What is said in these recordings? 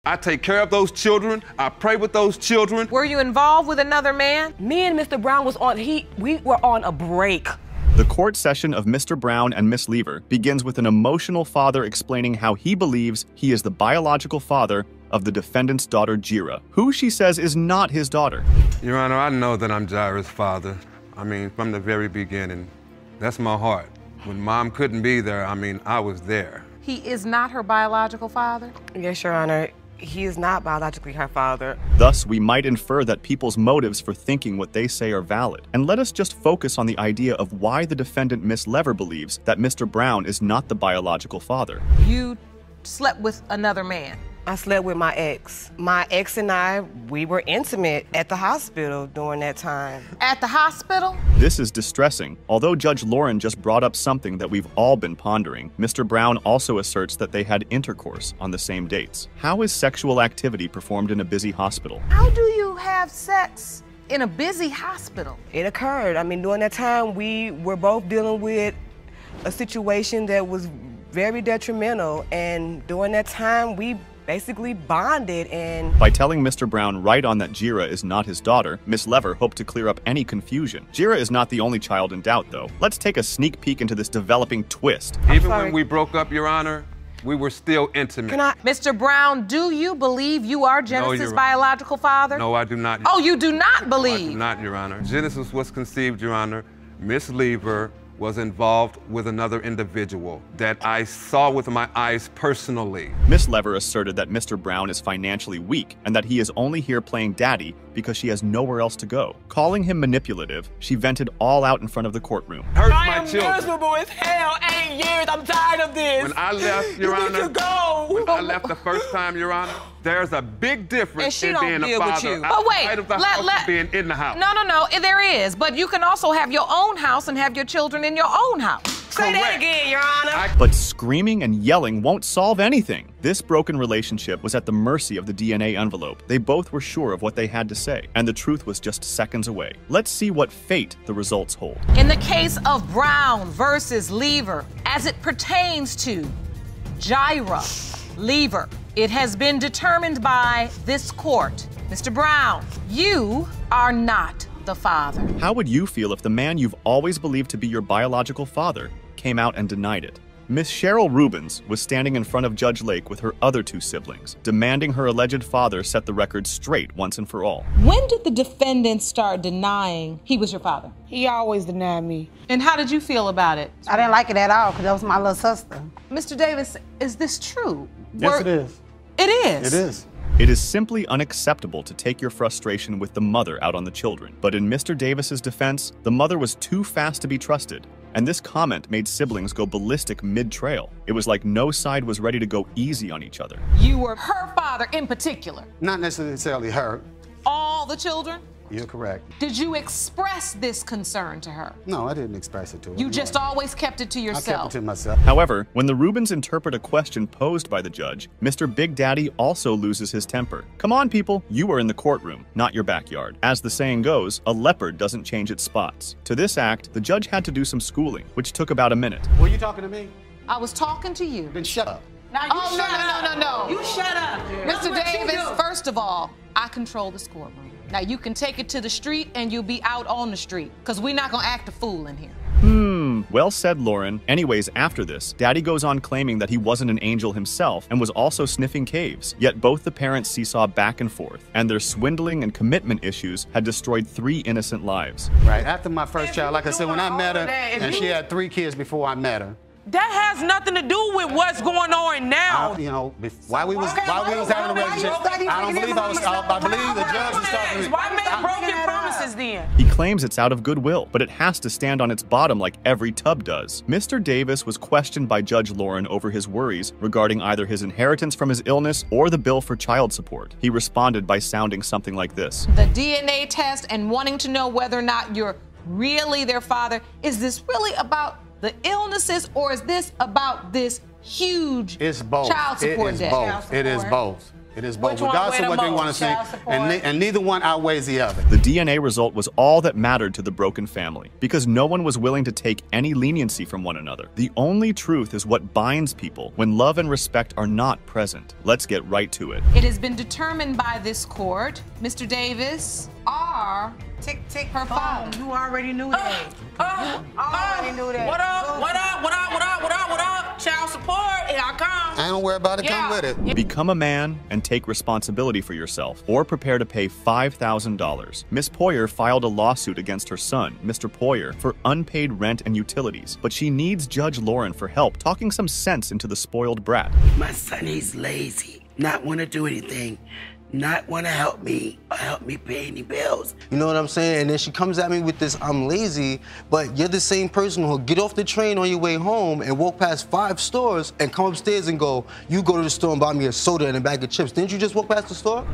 I take care of those children. I pray with those children. Were you involved with another man? Me and Mr. Brown we were on a break. The court session of Mr. Brown and Miss Lever begins with an emotional father explaining how he believes he is the biological father of the defendant's daughter, Jira, who she says is not his daughter. Your Honor, I know that I'm Jira's father. I mean, from the very beginning. That's my heart. When Mom couldn't be there, I mean, I was there. He is not her biological father? Yes, Your Honor. He is not biologically her father. Thus, we might infer that people's motives for thinking what they say are valid. And let us just focus on the idea of why the defendant, Miss Lever, believes that Mr. Brown is not the biological father. You slept with another man? I slept with my ex. My ex and I, we were intimate at the hospital during that time. At the hospital? This is distressing. Although Judge Lauren just brought up something that we've all been pondering, Mr. Brown also asserts that they had intercourse on the same dates. How is sexual activity performed in a busy hospital? How do you have sex in a busy hospital? It occurred. I mean, during that time, we were both dealing with a situation that was very detrimental, and during that time, we basically bonded. And by telling Mr. Brown right on that Jira is not his daughter, Miss Lever hoped to clear up any confusion. Jira is not the only child in doubt, though. Let's take a sneak peek into this developing twist. Even when we broke up, Your Honor, we were still intimate. Mr. Brown, do you believe you are Genesis' biological father? No, I do not. Oh, you do not believe? No, I do not, Your Honor. Genesis was conceived, Your Honor. Miss Lever was involved with another individual that I saw with my eyes personally. Miss Lever asserted that Mr. Brown is financially weak and that he is only here playing daddy because she has nowhere else to go. Calling him manipulative, she vented all out in front of the courtroom. Hurts I my am children. miserable as hell. 8 years. I'm tired of this. When I left, Your Honor, to go. when I left the first time, Your Honor, there's a big difference in being a father outside of the house and being in the house. No, there is. But you can also have your own house and have your children in your own house. Say that again, Your Honor. But screaming and yelling won't solve anything. This broken relationship was at the mercy of the DNA envelope. They both were sure of what they had to say, and the truth was just seconds away. Let's see what fate the results hold. In the case of Brown versus Lever, as it pertains to Jira Lever, it has been determined by this court. Mr. Brown, you are not the father. How would you feel if the man you've always believed to be your biological father came out and denied it? Miss Cheryl Rubens was standing in front of Judge Lake with her other two siblings, demanding her alleged father set the record straight once and for all. When did the defendant start denying he was your father? He always denied me. And how did you feel about it? I didn't like it at all because that was my little sister. Mr. Davis, is this true? Yes, it is. It is? It is. It is simply unacceptable to take your frustration with the mother out on the children. But in Mr. Davis's defense, the mother was too fast to be trusted. And this comment made siblings go ballistic mid-trail. It was like no side was ready to go easy on each other. You were her father in particular? Not necessarily her. All the children? You're correct. Did you express this concern to her? No, I didn't express it to her. You just always kept it to yourself? I kept it to myself. However, when the Rubens interpret a question posed by the judge, Mr. Big Daddy also loses his temper. Come on, people, you are in the courtroom, not your backyard. As the saying goes, a leopard doesn't change its spots. To this act, the judge had to do some schooling, which took about a minute. Were you talking to me? I was talking to you. Then shut up. Now no. You shut up. Mr. Davis, first of all, I control this courtroom. Now you can take it to the street and you'll be out on the street, because we're not gonna act a fool in here. Well said, Lauren. Anyways, after this, Daddy goes on claiming that he wasn't an angel himself and was also sniffing caves. Yet both the parents seesaw back and forth, and their swindling and commitment issues had destroyed 3 innocent lives. Right, after my first child, like I said, when I met her, and she had 3 kids before I met her. That has nothing to do with what's going on now. You know, while we was having a relationship, I don't believe I believe the judge was talking to me. Why make broken promises then? He claims it's out of goodwill, but it has to stand on its bottom like every tub does. Mr. Davis was questioned by Judge Lauren over his worries regarding either his inheritance from his illness or the bill for child support. He responded by sounding something like this. The DNA test and wanting to know whether or not you're really their father, is this really about the illnesses, or is this about this huge child support debt? It is both. It is both, Which one regardless of weighed what they the want to most? say, Child support? and neither one outweighs the other. The DNA result was all that mattered to the broken family, because no one was willing to take any leniency from one another. The only truth is what binds people when love and respect are not present. Let's get right to it. It has been determined by this court, Mr. Davis, are Tick, tick, her father. You already knew that. You already knew that. What up? What up? What up? What up? What up? What up? Child support. Here I come. I don't worry about it. Come with it. Become a man and take responsibility for yourself, or prepare to pay $5,000. Miss Poyer filed a lawsuit against her son, Mr. Poyer, for unpaid rent and utilities, but she needs Judge Lauren for help talking some sense into the spoiled brat. My son, he's lazy, not want to do anything, not want to help me or help me pay any bills. You know what I'm saying? And then she comes at me with this, I'm lazy, but you're the same person who'll get off the train on your way home and walk past 5 stores and come upstairs and go, you go to the store and buy me a soda and a bag of chips. Didn't you just walk past the store?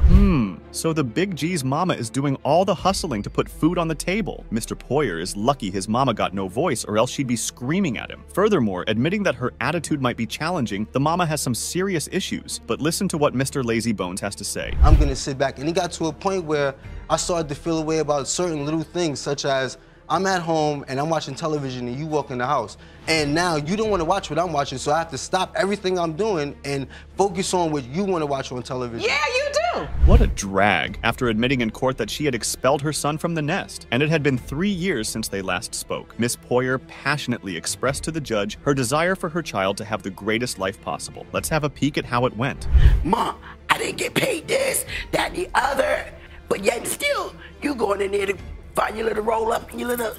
So the Big G's mama is doing all the hustling to put food on the table. Mr. Poyer is lucky his mama got no voice, or else she'd be screaming at him. Furthermore, admitting that her attitude might be challenging, the mama has some serious issues. But listen to what Mr. Lazybones has to say. I'm gonna sit back. And it got to a point where I started to feel a way about certain little things, such as I'm at home and I'm watching television and you walk in the house. And now you don't want to watch what I'm watching, so I have to stop everything I'm doing and focus on what you want to watch on television. Yeah, you do. What a drag, after admitting in court that she had expelled her son from the nest. And it had been 3 years since they last spoke. Miss Poyer passionately expressed to the judge her desire for her child to have the greatest life possible. Let's have a peek at how it went. Mom, I didn't get paid this, that, and the other, but yet still, you going in there to find your little roll up and your little,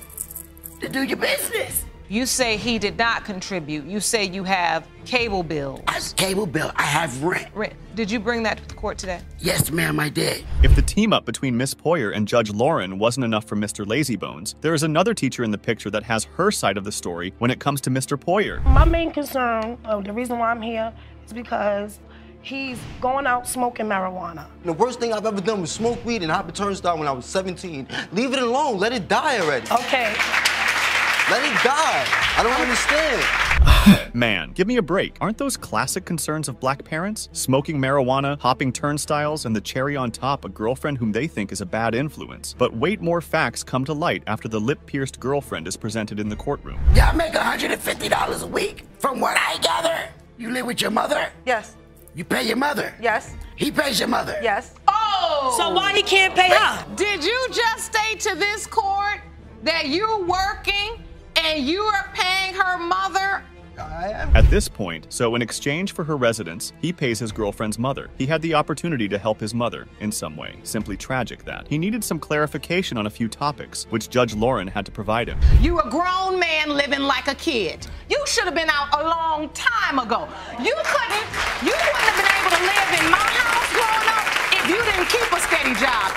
to do your business. You say he did not contribute. You say you have cable bills. I have cable bill, I have rent. Did you bring that to the court today? Yes, ma'am, I did. If the team up between Miss Poyer and Judge Lauren wasn't enough for Mr. Lazybones, there is another teacher in the picture that has her side of the story when it comes to Mr. Poyer. My main concern, the reason why I'm here, is because he's going out smoking marijuana. The worst thing I've ever done was smoke weed and hop a turnstile when I was 17. Leave it alone. Let it die already. Okay. Let it die. I don't understand. Man, give me a break. Aren't those classic concerns of black parents? Smoking marijuana, hopping turnstiles, and the cherry on top, a girlfriend whom they think is a bad influence. But wait, more facts come to light after the lip-pierced girlfriend is presented in the courtroom. Y'all make $150 a week, from what I gather. You live with your mother? Yes. You pay your mother? Yes. He pays your mother? Yes. Oh! So why he can't pay her? Did you just state to this court that you're working and you are paying her mother? I am. At this point, so in exchange for her residence, he pays his girlfriend's mother. He had the opportunity to help his mother in some way. Simply tragic that. He needed some clarification on a few topics, which Judge Lauren had to provide him. You a grown man living like a kid. You should have been out a long time ago. You wouldn't have been able to live in my house growing up if you didn't keep a steady job.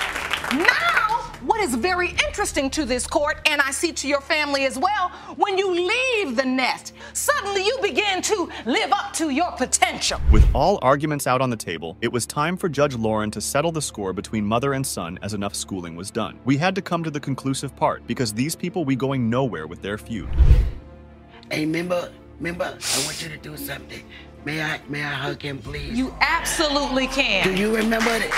Now, what is very interesting to this court, and I see to your family as well, when you leave the nest, suddenly you begin to live up to your potential. With all arguments out on the table, it was time for Judge Lauren to settle the score between mother and son as enough schooling was done. We had to come to the conclusive part, because these people be going nowhere with their feud. Hey, remember, I want you to do something. May I hug him, please? You absolutely can. Do you remember it?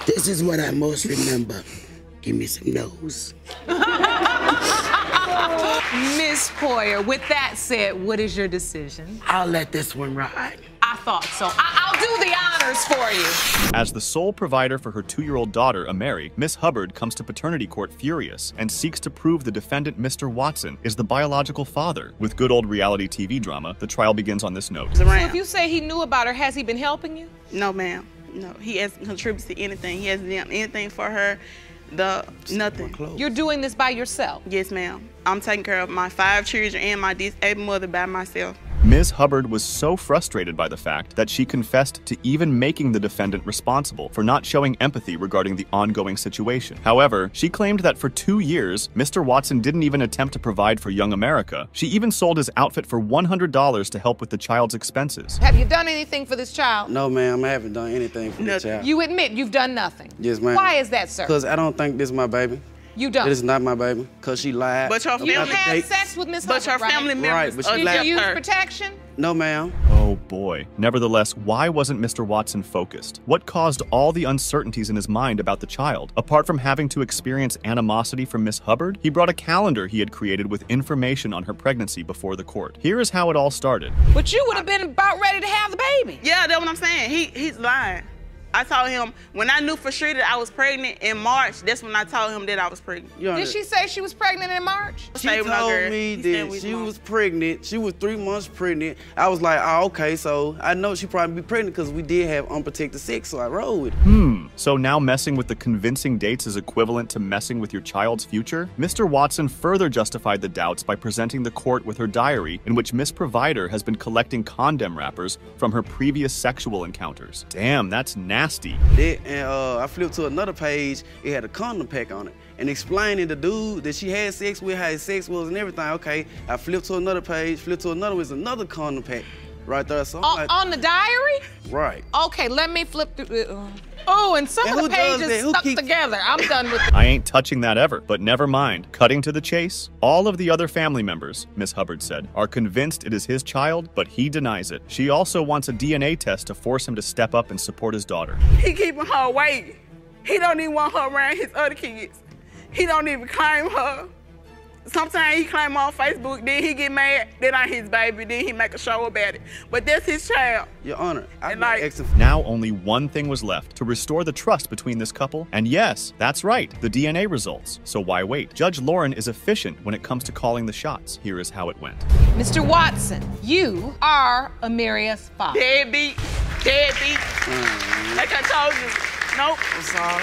This is what I most remember. Give me some nose. Miss Poyer, with that said, what is your decision? I'll let this one ride. I thought so. I'll do the honors for you. As the sole provider for her 2-year-old daughter, Ameri, Miss Hubbard comes to paternity court furious and seeks to prove the defendant, Mr. Watson, is the biological father. With good old reality TV drama, the trial begins on this note. So if you say he knew about her, has he been helping you? No, ma'am. No, he hasn't contributed to anything. He hasn't done anything for her. Nothing. You're doing this by yourself? Yes, ma'am. I'm taking care of my 5 children and my disabled mother by myself. Ms. Hubbard was so frustrated by the fact that she confessed to even making the defendant responsible for not showing empathy regarding the ongoing situation. However, she claimed that for 2 years, Mr. Watson didn't even attempt to provide for young America. She even sold his outfit for $100 to help with the child's expenses. Have you done anything for this child? No, ma'am, I haven't done anything for the child. You admit you've done nothing? Yes, ma'am. Why is that, sir? Because I don't think this is my baby. You don't? It is not my baby, because she lied. But your family had sex with Miss Hubbard, her family members. Right, but she Did you use protection? No, ma'am. Oh Oh boy. Nevertheless, why wasn't Mr. Watson focused? What caused all the uncertainties in his mind about the child? Apart from having to experience animosity from Miss Hubbard, he brought a calendar he had created with information on her pregnancy before the court. Here is how it all started. But you would have been about ready to have the baby. Yeah, that's what I'm saying. He's lying. I told him, when I knew for sure that I was pregnant in March, that's when I told him that I was pregnant. Did she say she was pregnant in March? She told me that she was pregnant. She was 3 months pregnant. I was like, oh, okay, so I know she probably be pregnant because we did have unprotected sex, so I rode with it. So now messing with the convincing dates is equivalent to messing with your child's future? Mr. Watson further justified the doubts by presenting the court with her diary in which Miss Provider has been collecting condom wrappers from her previous sexual encounters. Damn, that's nasty. I flipped to another page, it had a condom pack on it. And explaining the dude that she had sex with, how his sex was and everything. Okay, I flipped to another page, flipped to another, was another condom pack right there. So I'm like, on the diary? Right. Okay, let me flip through it. Oh, and some of the pages stuck together. I'm done with it. I ain't touching that ever, but never mind. Cutting to the chase, all of the other family members, Miss Hubbard said, are convinced it is his child, but he denies it. She also wants a DNA test to force him to step up and support his daughter. He keeping her away. He don't even want her around his other kids. He don't even claim her. Sometimes he claim her on Facebook, then he get mad, that ain't his baby, then he make a show about it. But that's his child. Your Honor, Now only one thing was left, to restore the trust between this couple. And yes, that's right, the DNA results. So why wait? Judge Lauren is efficient when it comes to calling the shots. Here is how it went. Mr. Watson, you are Amaria's father. Deadbeat. Like I told you. Nope. I'm sorry.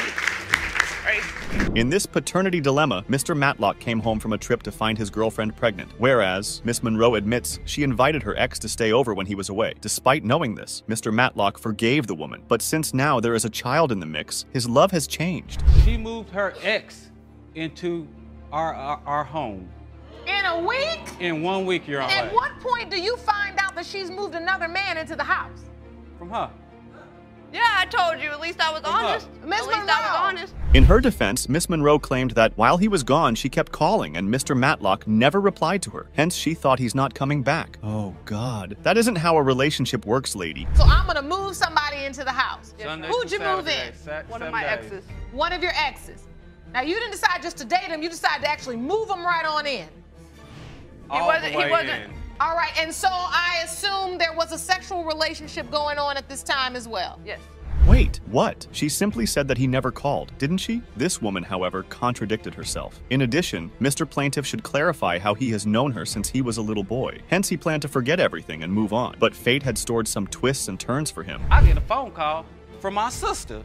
In this paternity dilemma, Mr. Matlock came home from a trip to find his girlfriend pregnant, whereas Miss Monroe admits she invited her ex to stay over when he was away. Despite knowing this, Mr. Matlock forgave the woman, but since now there is a child in the mix, his love has changed. She moved her ex into our home. In a week? In 1 week, Your Honor. At what point do you find out that she's moved another man into the house? From her. Yeah, I told you. At least I was honest. Miss At least I was honest. In her defense, Miss Monroe claimed that while he was gone, she kept calling and Mr. Matlock never replied to her. Hence, she thought he's not coming back. Oh, God. That isn't how a relationship works, lady. So I'm gonna move somebody into the house. Sunday Who'd you move in? One of my exes. One of your exes. Now, you didn't decide just to date him. You decided to actually move him right on in. He wasn't. All right, and so I assume there was a sexual relationship going on at this time as well. Yes. Wait, what? She simply said that he never called, didn't she? This woman, however, contradicted herself. In addition, Mr. Plaintiff should clarify how he has known her since he was a little boy. Hence, he planned to forget everything and move on. But fate had stored some twists and turns for him. I get a phone call from my sister.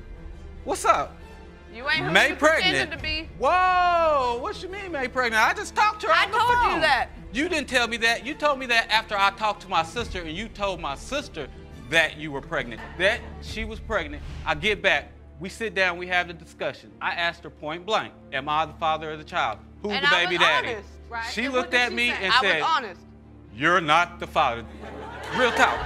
What's up? You ain't May who you pregnant. pretended to be. Whoa, what you mean May pregnant? I just talked to her on the phone. I told you that. You didn't tell me that. You told me that after I talked to my sister and you told my sister that you were pregnant, that she was pregnant. I get back, we sit down, we have the discussion. I asked her point blank, am I the father of the child? Who's the baby daddy? Honest, right? She looked at me and I said, was honest. You're not the father. Real talk.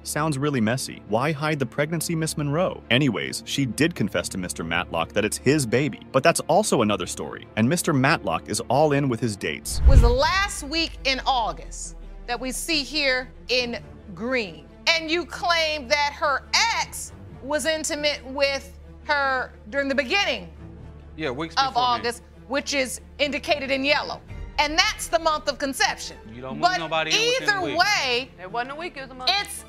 Sounds really messy. Why hide the pregnancy, Miss Monroe? Anyways, she did confess to Mr. Matlock that it's his baby, but that's also another story. And Mr. Matlock is all in with his dates. It was the last week in August that we see here in green. And you claim that her ex was intimate with her during the beginning weeks of before August, which is indicated in yellow. And that's the month of conception. You don't move nobody in within a week. Either way, it wasn't a week, it was a month. It's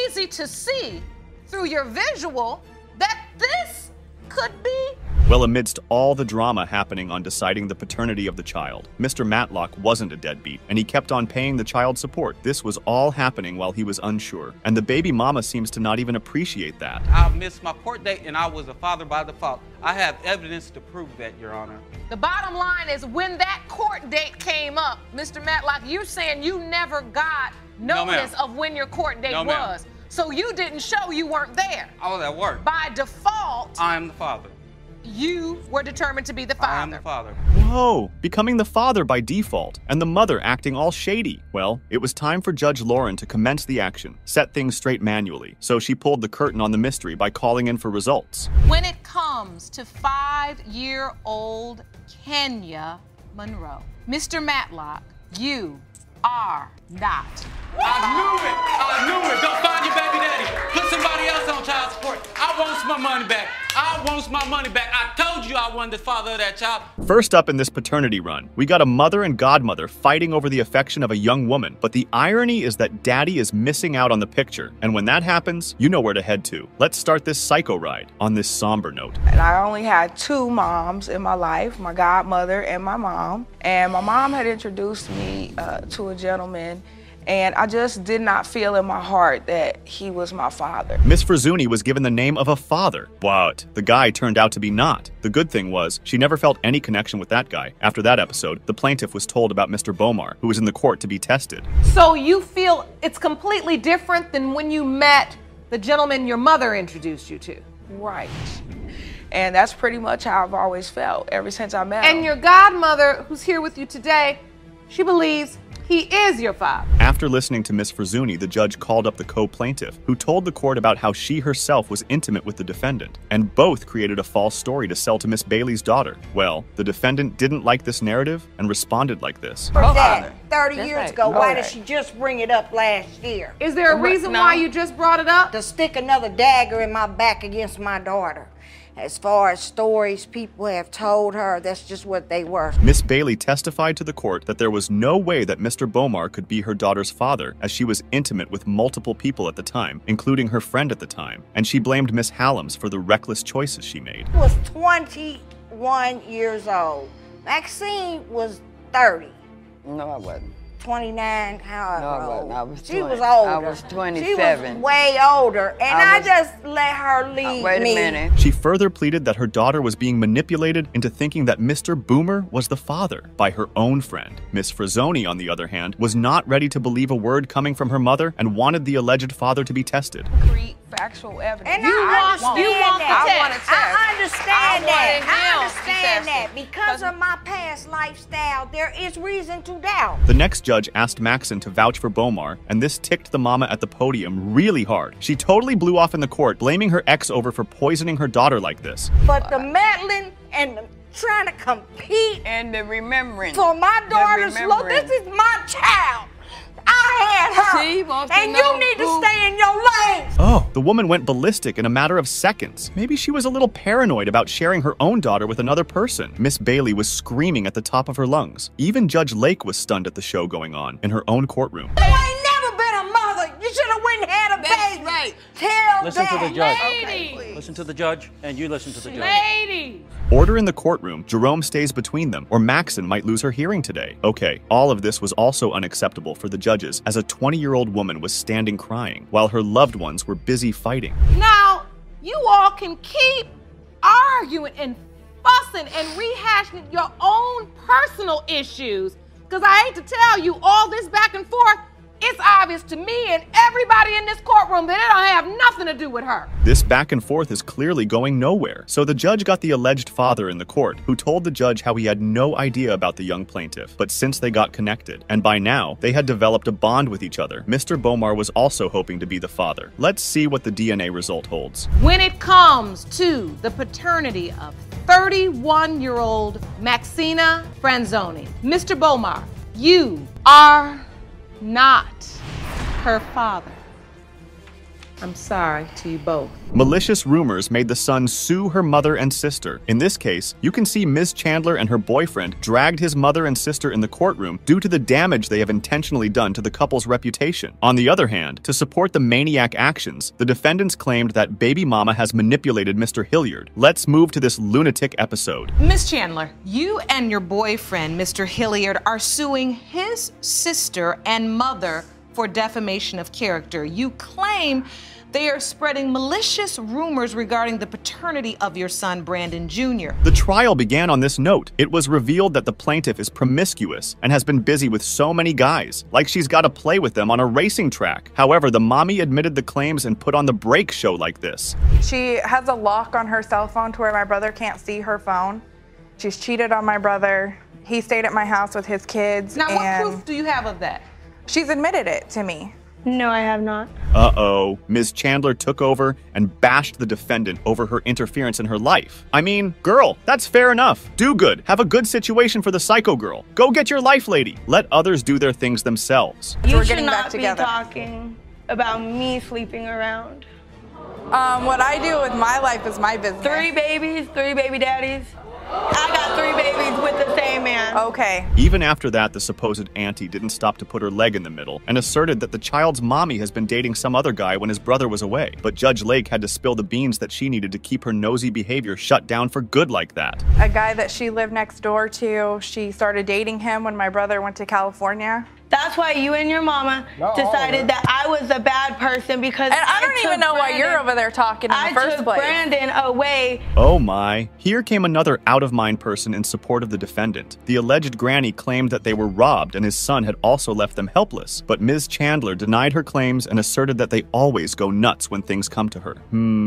easy to see through your visual that this could be. Well, amidst all the drama happening on deciding the paternity of the child, Mr. Matlock wasn't a deadbeat, and he kept on paying the child support. This was all happening while he was unsure, and the baby mama seems to not even appreciate that. I missed my court date and I was a father by default. I have evidence to prove that, Your Honor. The bottom line is when that court date came up, Mr. Matlock, you're saying you never got notice of when your court date was. So you didn't show you weren't there. I was at work. By default, I am the father. You were determined to be the father. I am the father. Whoa, becoming the father by default, and the mother acting all shady. Well, it was time for Judge Lauren to commence the action, set things straight manually, so she pulled the curtain on the mystery by calling in for results. When it comes to 5-year-old Kenya Monroe, Mr. Matlock, you are not. I knew it. Go find your baby daddy. Put somebody else on child support. I want my money back. I told you I wasn't the father of that child. First up in this paternity run, we got a mother and godmother fighting over the affection of a young woman, but the irony is that daddy is missing out on the picture, and when that happens, you know where to head to. Let's start this psycho ride on this somber note. And I only had two moms in my life, my godmother and my mom, and my mom had introduced me to a gentleman, and I just did not feel in my heart that he was my father. Miss Frazzuni was given the name of a father, but the guy turned out to be not. The good thing was, she never felt any connection with that guy. After that episode, the plaintiff was told about Mr. Bomar, who was in the court to be tested. So you feel it's completely different than when you met the gentleman your mother introduced you to? Right. And that's pretty much how I've always felt ever since I met him. And your godmother, who's here with you today, she believes he is your father. After listening to Miss Frazzuni, the judge called up the co-plaintiff, who told the court about how she herself was intimate with the defendant, and both created a false story to sell to Miss Bailey's daughter. Well, the defendant didn't like this narrative and responded like this. For that, 30 years ago, why did she just bring it up last year? Is there a reason why you just brought it up? To stick another dagger in my back against my daughter. As far as stories people have told her, that's just what they were. Miss Bailey testified to the court that there was no way that Mr. Bomar could be her daughter's father, as she was intimate with multiple people at the time, including her friend at the time, and she blamed Miss Hallams for the reckless choices she made. I was 21 years old. Maxine was 30. No, I wasn't. 29, however old. I was she was older. I was 27. She was way older, and I just let her lead me. Wait a minute. She further pleaded that her daughter was being manipulated into thinking that Mr. Boomer was the father by her own friend. Miss Frazzoni, on the other hand, was not ready to believe a word coming from her mother and wanted the alleged father to be tested. Factual evidence. And I understand that. Because of my past lifestyle, there is reason to doubt. The next judge asked Maxon to vouch for Bomar, and this ticked the mama at the podium really hard. She totally blew off in the court, blaming her ex over for poisoning her daughter like this. But the meddling and the trying to compete and the remembering for my daughter's love, this is my child. I had her, and you need to stay in your lane. Oh, the woman went ballistic in a matter of seconds. Maybe she was a little paranoid about sharing her own daughter with another person. Miss Bailey was screaming at the top of her lungs. Even Judge Lake was stunned at the show going on in her own courtroom. You ain't never been a mother. You should have went and had a baby. Right. Tell Listen that. to the judge. Lady. Listen to the judge, and you listen to the judge. Lady. Order in the courtroom. Jerome stays between them, or Maxon might lose her hearing today. Okay, all of this was also unacceptable for the judges, as a 20-year-old woman was standing crying, while her loved ones were busy fighting. Now, you all can keep arguing and fussing and rehashing your own personal issues, because I hate to tell you, all this back and forth, it's obvious to me and everybody in this courtroom that it don't have nothing to do with her. This back and forth is clearly going nowhere. So the judge got the alleged father in the court, who told the judge how he had no idea about the young plaintiff. But since they got connected, and by now they had developed a bond with each other, Mr. Bomar was also hoping to be the father. Let's see what the DNA result holds. When it comes to the paternity of 31-year-old Maxina Franzoni, Mr. Bomar, you are not her father. I'm sorry to you both. Malicious rumors made the son sue her mother and sister. In this case, you can see Ms. Chandler and her boyfriend dragged his mother and sister in the courtroom due to the damage they have intentionally done to the couple's reputation. On the other hand, to support the maniac actions, the defendants claimed that baby mama has manipulated Mr. Hilliard. Let's move to this lunatic episode. Miss Chandler, you and your boyfriend, Mr. Hilliard, are suing his sister and mother for defamation of character. You claim they are spreading malicious rumors regarding the paternity of your son, Brandon Jr. The trial began on this note. It was revealed that the plaintiff is promiscuous and has been busy with so many guys, like she's got to play with them on a racing track. However, the mommy admitted the claims and put on the break show like this. She has a lock on her cell phone to where my brother can't see her phone. She's cheated on my brother. He stayed at my house with his kids. Now, what proof do you have of that? She's admitted it to me. No, I have not. Uh-oh. Ms. Chandler took over and bashed the defendant over her interference in her life. I mean, girl, that's fair enough. Do good. Have a good situation for the psycho girl. Go get your life, lady. Let others do their things themselves. You should not be talking about me sleeping around. What I do with my life is my business. 3 babies, 3 baby daddies. I got 3 babies with the same man. Okay. Even after that, the supposed auntie didn't stop to put her leg in the middle and asserted that the child's mommy has been dating some other guy when his brother was away. But Judge Lake had to spill the beans that she needed to keep her nosy behavior shut down for good like that. A guy that she lived next door to, she started dating him when my brother went to California. That's why you and your mama decided that I was a bad person because And I don't even know why you're over there talking in the first place. I took Brandon away. Oh my. Here came another out-of-mind person in support of the defendant. The alleged granny claimed that they were robbed and his son had also left them helpless. But Ms. Chandler denied her claims and asserted that they always go nuts when things come to her.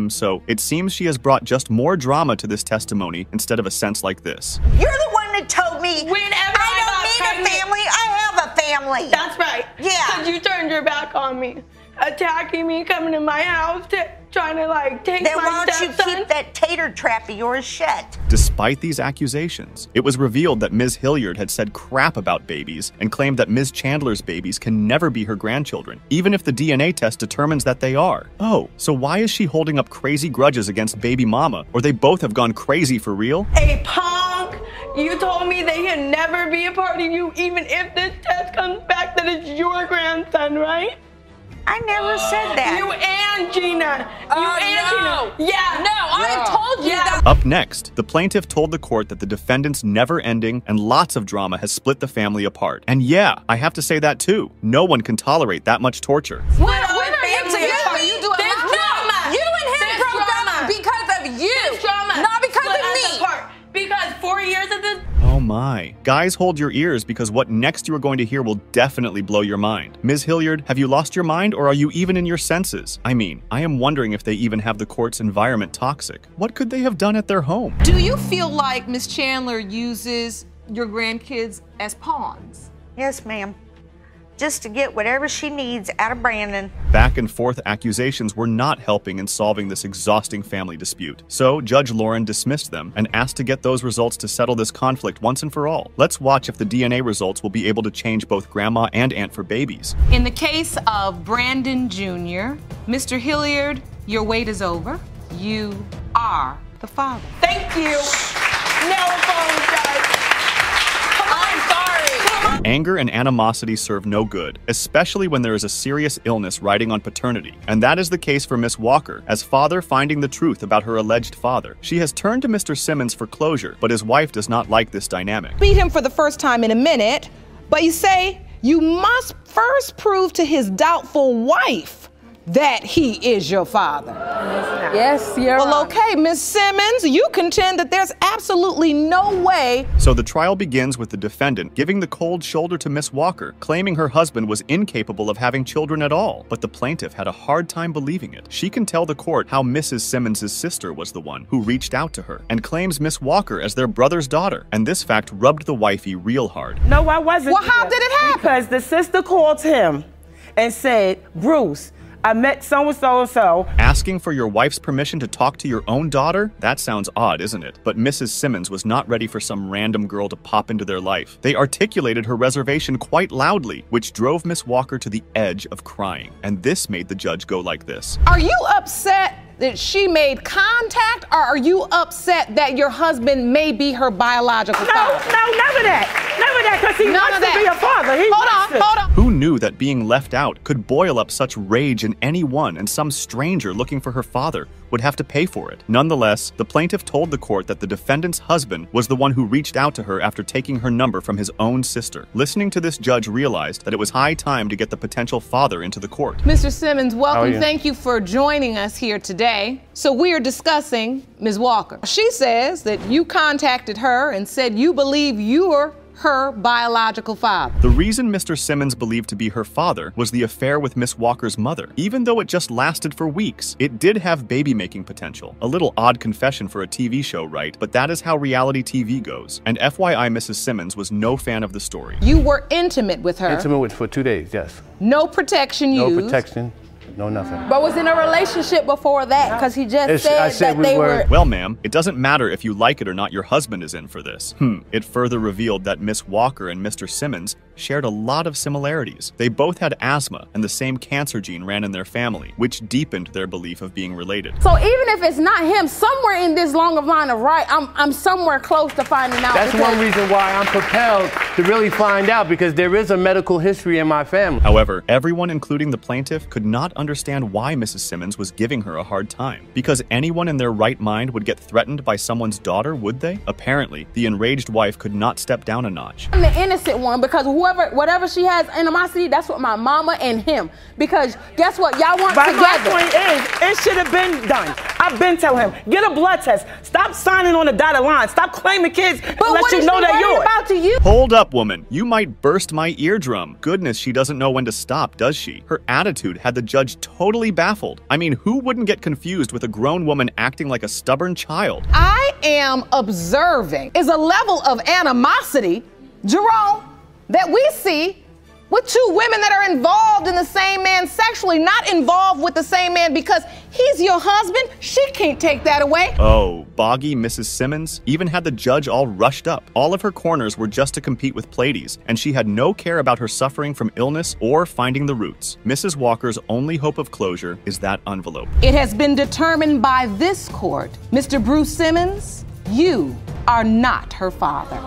So it seems she has brought just more drama to this testimony instead of a sense like this. You're the one that told me whenever I don't need a family, I have a family. That's right. Yeah. Because you turned your back on me, attacking me, coming to my house, trying to like take then my why don't you stepson. keep that tater trap of yours shut? Despite these accusations, it was revealed that Ms. Hilliard had said crap about babies and claimed that Ms. Chandler's babies can never be her grandchildren, even if the DNA test determines that they are. Oh, so why is she holding up crazy grudges against baby mama? Or they both have gone crazy for real? Hey, punk! You told me they can never be a part of you, even if this test comes back that it's your grandson, right? I never said that. You and Gina. Gina. Yeah. No, I told you that. Up next, the plaintiff told the court that the defendant's never-ending and lots of drama has split the family apart. And yeah, I have to say that too. No one can tolerate that much torture. When are you together? You do it. You and him broke up because of you, not because of me. Because 4 years of this. Oh my. Guys, hold your ears because what next you are going to hear will definitely blow your mind. Ms. Hilliard, have you lost your mind or are you even in your senses? I mean, I am wondering if they even have the court's environment toxic. What could they have done at their home? Do you feel like Ms. Chandler uses your grandkids as pawns? Yes, ma'am. Just to get whatever she needs out of Brandon. Back and forth accusations were not helping in solving this exhausting family dispute. So Judge Lauren dismissed them and asked to get those results to settle this conflict once and for all. Let's watch if the DNA results will be able to change both grandma and aunt for babies. In the case of Brandon Jr., Mr. Hilliard, your wait is over. You are the father. Thank you. Now apologize. Anger and animosity serve no good, especially when there is a serious illness riding on paternity. And that is the case for Miss Walker, as father finding the truth about her alleged father. She has turned to Mr. Simmons for closure, but his wife does not like this dynamic. Beat him for the first time in a minute, but you say you must first prove to his doubtful wife that he is your father. Yes, you're Well, okay, Miss Simmons, you contend that there's absolutely no way. So the trial begins with the defendant giving the cold shoulder to Miss Walker, claiming her husband was incapable of having children at all. But the plaintiff had a hard time believing it. She can tell the court how Mrs. Simmons' sister was the one who reached out to her and claims Miss Walker as their brother's daughter. And this fact rubbed the wifey real hard. No, I wasn't. Well, how did it happen? Because the sister called him and said, Bruce, I met so-and-so and so. Asking for your wife's permission to talk to your own daughter? That sounds odd, isn't it? But Mrs. Simmons was not ready for some random girl to pop into their life. They articulated her reservation quite loudly, which drove Miss Walker to the edge of crying. And this made the judge go like this. Are you upset that she made contact, or are you upset that your husband may be her biological father? No, none of that. None of that, because he wants to be a father. Hold on. Who knew that being left out could boil up such rage in anyone, and some stranger looking for her father would have to pay for it? Nonetheless, the plaintiff told the court that the defendant's husband was the one who reached out to her after taking her number from his own sister. Listening to this, judge realized that it was high time to get the potential father into the court. Mr. Simmons, welcome. How are you? Thank you for joining us here today. So we are discussing Ms. Walker. She says that you contacted her and said you believe you're her biological father. The reason Mr. Simmons believed to be her father was the affair with Miss Walker's mother. Even though it just lasted for weeks, it did have baby-making potential. A little odd confession for a TV show, right? But that is how reality TV goes. And FYI, Mrs. Simmons was no fan of the story. You were intimate with her. Intimate with for 2 days, yes. No protection used. No protection. No nothing. But was in a relationship before that, because he just said that they were. Well, ma'am, it doesn't matter if you like it or not, your husband is in for this. It further revealed that Miss Walker and Mr. Simmons shared a lot of similarities. They both had asthma, and the same cancer gene ran in their family, which deepened their belief of being related. So even if it's not him, somewhere in this long of line of right, I'm somewhere close to finding out. That's one reason why I'm propelled to really find out, because there is a medical history in my family. However, everyone, including the plaintiff, could not understand why Mrs. Simmons was giving her a hard time. Because anyone in their right mind would get threatened by someone's daughter, would they? Apparently, the enraged wife could not step down a notch. I'm the innocent one, because whatever she has animosity, that's what my mama and him. Because guess what? Y'all weren't together. My point is, it should have been done. I've been telling him, get a blood test. Stop signing on the dotted line. Stop claiming kids. But let you know they're yours. About to you? Hold up, woman. You might burst my eardrum. Goodness, she doesn't know when to stop, does she? Her attitude had the judge totally baffled. I mean, who wouldn't get confused with a grown woman acting like a stubborn child? I am observing is a level of animosity, Jerome, that we see with two women that are involved in the same man sexually, not involved with the same man because he's your husband. She can't take that away. Oh, boggy Mrs. Simmons even had the judge all rushed up. All of her corners were just to compete with Pleiades, and she had no care about her suffering from illness or finding the roots. Mrs. Walker's only hope of closure is that envelope. It has been determined by this court, Mr. Bruce Simmons, you are not her father.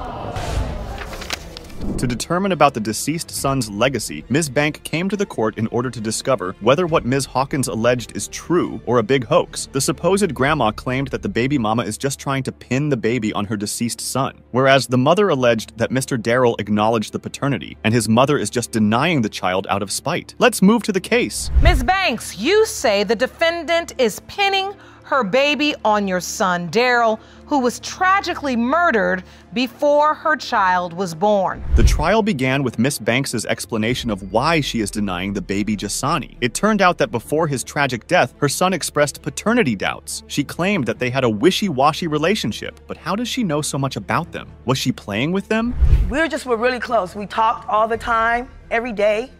To determine about the deceased son's legacy, Ms. Bank came to the court in order to discover whether what Ms. Hawkins alleged is true or a big hoax. The supposed grandma claimed that the baby mama is just trying to pin the baby on her deceased son, whereas the mother alleged that Mr. Darrell acknowledged the paternity, and his mother is just denying the child out of spite. Let's move to the case. Ms. Banks, you say the defendant is pinning her baby on your son, Darrell, who was tragically murdered before her child was born. The trial began with Miss Banks's explanation of why she is denying the baby Jasani. It turned out that before his tragic death, her son expressed paternity doubts. She claimed that they had a wishy-washy relationship, but how does she know so much about them? Was she playing with them? We're really close. We talked all the time, every day.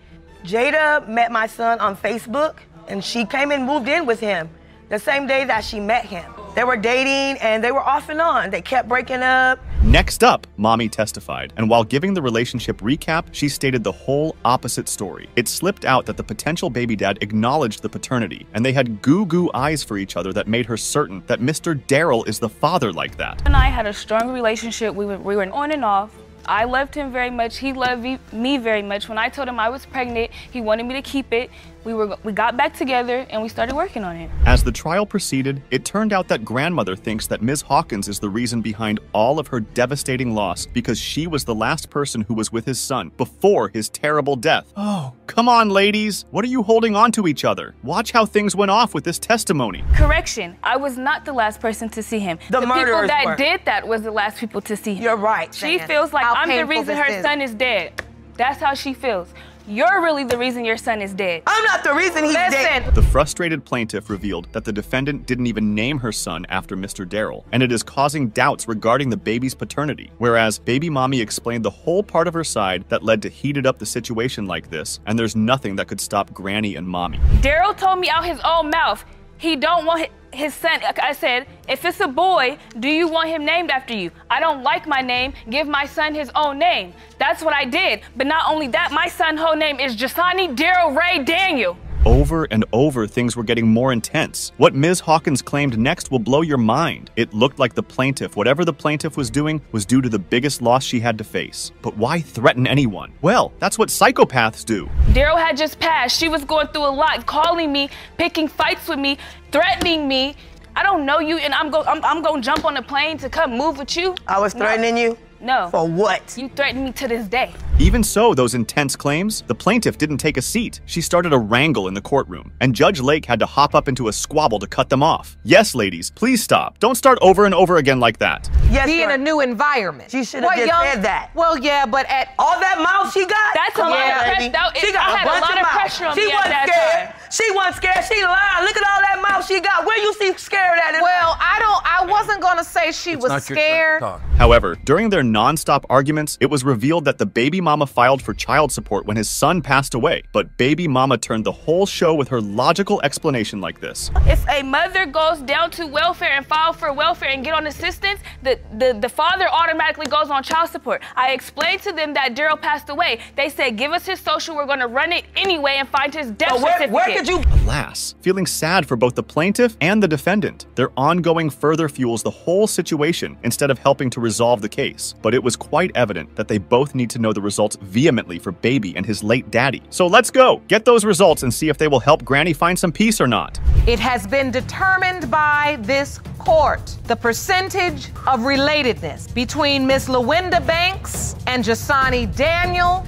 Jada met my son on Facebook, and she came and moved in with him the same day that she met him. They were dating and they were off and on. They kept breaking up. Next up, Mommy testified, and while giving the relationship recap, she stated the whole opposite story. It slipped out that the potential baby dad acknowledged the paternity, and they had goo-goo eyes for each other that made her certain that Mr. Darrell is the father like that. And I had a strong relationship. We were on and off. I loved him very much. He loved me very much. When I told him I was pregnant, he wanted me to keep it. We got back together and we started working on it. As the trial proceeded, it turned out that grandmother thinks that Ms. Hawkins is the reason behind all of her devastating loss because she was the last person who was with his son before his terrible death. Oh, come on, ladies. What are you holding on to each other? Watch how things went off with this testimony. Correction, I was not the last person to see him. The people that did that was the last people to see him. You're right. She feels like I'm the reason her son is dead. That's how she feels. You're really the reason your son is dead. I'm not the reason he's dead. The frustrated plaintiff revealed that the defendant didn't even name her son after Mr. Darrell, and it is causing doubts regarding the baby's paternity, whereas baby mommy explained the whole part of her side that led to heated up the situation like this, and there's nothing that could stop Granny and Mommy. Darrell told me out his own mouth, he don't want his son. I said, if it's a boy, do you want him named after you? I don't like my name. Give my son his own name. That's what I did. But not only that, my son's whole name is Jasani Darrell Ray Daniel. Over and over, things were getting more intense. What Ms. Hawkins claimed next will blow your mind. It looked like the plaintiff, whatever the plaintiff was doing, was due to the biggest loss she had to face. But why threaten anyone? Well, that's what psychopaths do. Darrell had just passed. She was going through a lot, calling me, picking fights with me, threatening me. I don't know you, and I'm going to jump on a plane to come move with you. I was threatening you? No. For what? You threatened me to this day. Even so, those intense claims, the plaintiff didn't take a seat. She started a wrangle in the courtroom, and Judge Lake had to hop up into a squabble to cut them off. Yes, ladies, please stop. Don't start over and over again like that. Yes, be in a new environment. She should have just said that. Well, yeah, but at all that mouth she got. That's a lot of pressure. She got I had a lot of pressure on me at that time. She wasn't scared. She lied. Look at all that mouth she got. Where you see scared at it? Well, I wasn't gonna say she was scared. However, during their non-stop arguments, it was revealed that the baby mama filed for child support when his son passed away. But baby mama turned the whole show with her logical explanation like this. If a mother goes down to welfare and file for welfare and get on assistance, the father automatically goes on child support. I explained to them that Daryl passed away. They said, give us his social, we're gonna run it anyway and find his death certificate. Where could you? Alas, feeling sad for both the plaintiff and the defendant, their ongoing further fuels the whole situation instead of helping to resolve the case. But it was quite evident that they both need to know the results vehemently for baby and his late daddy. So let's go, get those results and see if they will help Granny find some peace or not. It has been determined by this court the percentage of relatedness between Miss LaWinda Banks and Jasani Daniel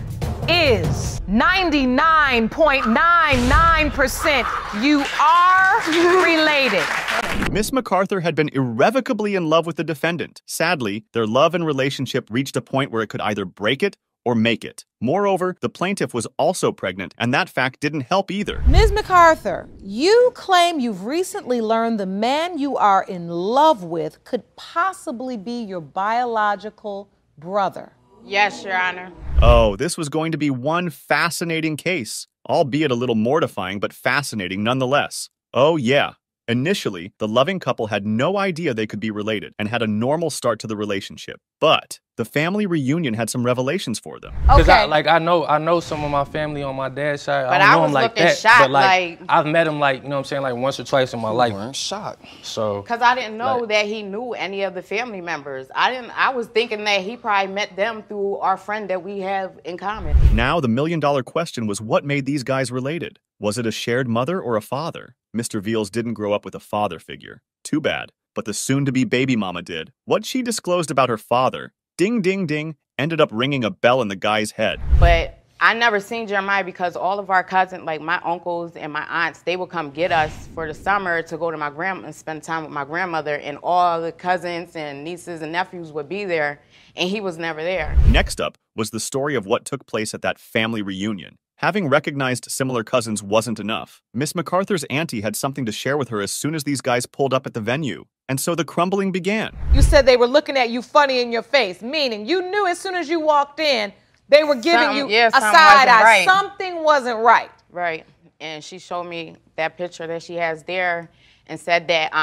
is 99.99%. You are related. Miss MacArthur had been irrevocably in love with the defendant. Sadly, their love and relationship reached a point where it could either break it or make it. Moreover, the plaintiff was also pregnant, and that fact didn't help either. Ms. MacArthur, you claim you've recently learned the man you are in love with could possibly be your biological brother. Yes, Your Honor. Oh, this was going to be one fascinating case, albeit a little mortifying, but fascinating nonetheless. Oh yeah. Initially, the loving couple had no idea they could be related and had a normal start to the relationship. But the family reunion had some revelations for them. Because I know some of my family on my dad's side. But I don't I know was him like looking that. shocked, but I've met him like, you know what I'm saying, like once or twice in my life. Weren't shocked. So Because I didn't know that he knew any of the family members. I was thinking that he probably met them through our friend that we have in common. Now the million-dollar question was, what made these guys related? Was it a shared mother or a father? Mr. Veals didn't grow up with a father figure. Too bad. But the soon-to-be baby mama did. What she disclosed about her father, ding, ding, ding, ended up ringing a bell in the guy's head. But I never seen Jeremiah because all of our cousins, like my uncles and my aunts, they would come get us for the summer to go to my grandma and spend time with my grandmother, and all the cousins and nieces and nephews would be there, and he was never there. Next up was the story of what took place at that family reunion. Having recognized similar cousins wasn't enough. Miss MacArthur's auntie had something to share with her as soon as these guys pulled up at the venue. And so the crumbling began. You said they were looking at you funny in your face, meaning you knew as soon as you walked in, they were giving you a side eye. Right. Something wasn't right. Right. And she showed me that picture that she has there and said that,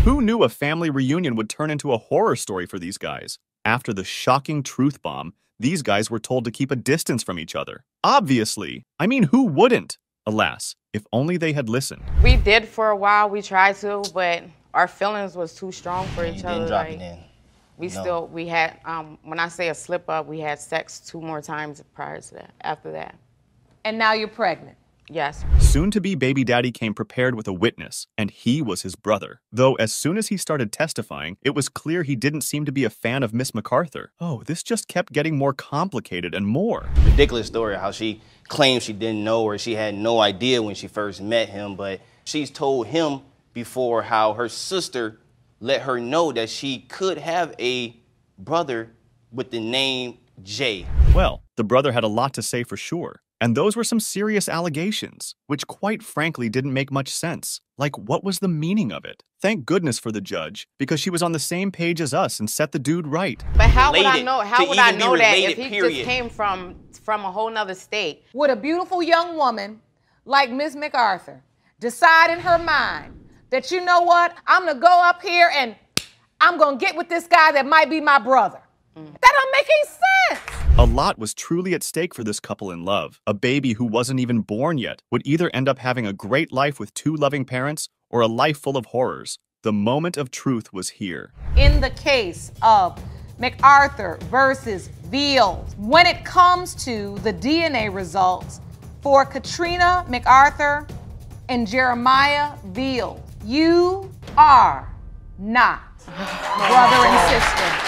Who knew a family reunion would turn into a horror story for these guys? After the shocking truth bomb, these guys were told to keep a distance from each other. Obviously. I mean, who wouldn't? Alas, if only they had listened. we did for a while, we tried to, but our feelings was too strong for each other. Didn't drop Like, it in. we had, when I say a slip up, we had sex 2 more times prior to that, after that. And now you're pregnant. Yes. Soon-to-be baby daddy came prepared with a witness, and he was his brother. Though as soon as he started testifying, it was clear he didn't seem to be a fan of Miss MacArthur. Oh, this just kept getting more complicated and more. Ridiculous story how she claimed she didn't know or she had no idea when she first met him, but she's told him before how her sister let her know that she could have a brother with the name Jay. Well, the brother had a lot to say for sure. And those were some serious allegations, which quite frankly didn't make much sense. Like, what was the meaning of it? Thank goodness for the judge, because she was on the same page as us and set the dude right. But how would I know? How would I know that related, if he period. just came from a whole nother state? Would a beautiful young woman like Ms. MacArthur decide in her mind that, you know what, I'm gonna go up here and I'm gonna get with this guy that might be my brother? That don't make any sense. A lot was truly at stake for this couple in love. A baby who wasn't even born yet would either end up having a great life with 2 loving parents or a life full of horrors. The moment of truth was here. In the case of MacArthur versus Veals, when it comes to the DNA results for Katrina MacArthur and Jeremiah Veals, you are not brother and sister.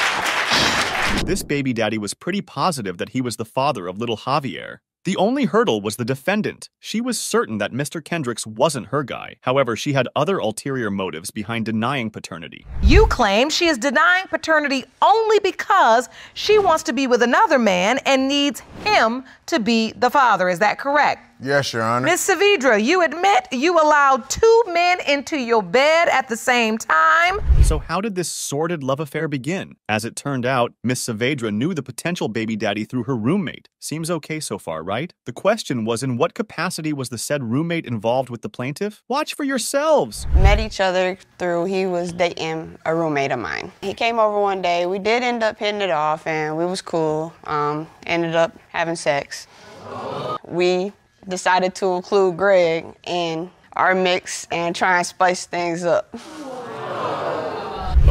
This baby daddy was pretty positive that he was the father of little Javier. The only hurdle was the defendant. She was certain that Mr. Kendricks wasn't her guy. However, she had other ulterior motives behind denying paternity. You claim she is denying paternity only because she wants to be with another man and needs him to be the father. Is that correct? Yes, Your Honor. Ms. Saavedra, you admit you allowed 2 men into your bed at the same time? So how did this sordid love affair begin? As it turned out, Miss Saavedra knew the potential baby daddy through her roommate. Seems okay so far, right? The question was, in what capacity was the said roommate involved with the plaintiff? Watch for yourselves. Met each other through, he was dating a roommate of mine. He came over one day, we did end up hitting it off and we was cool. Ended up having sex. We decided to include Greg in our mix and try and spice things up.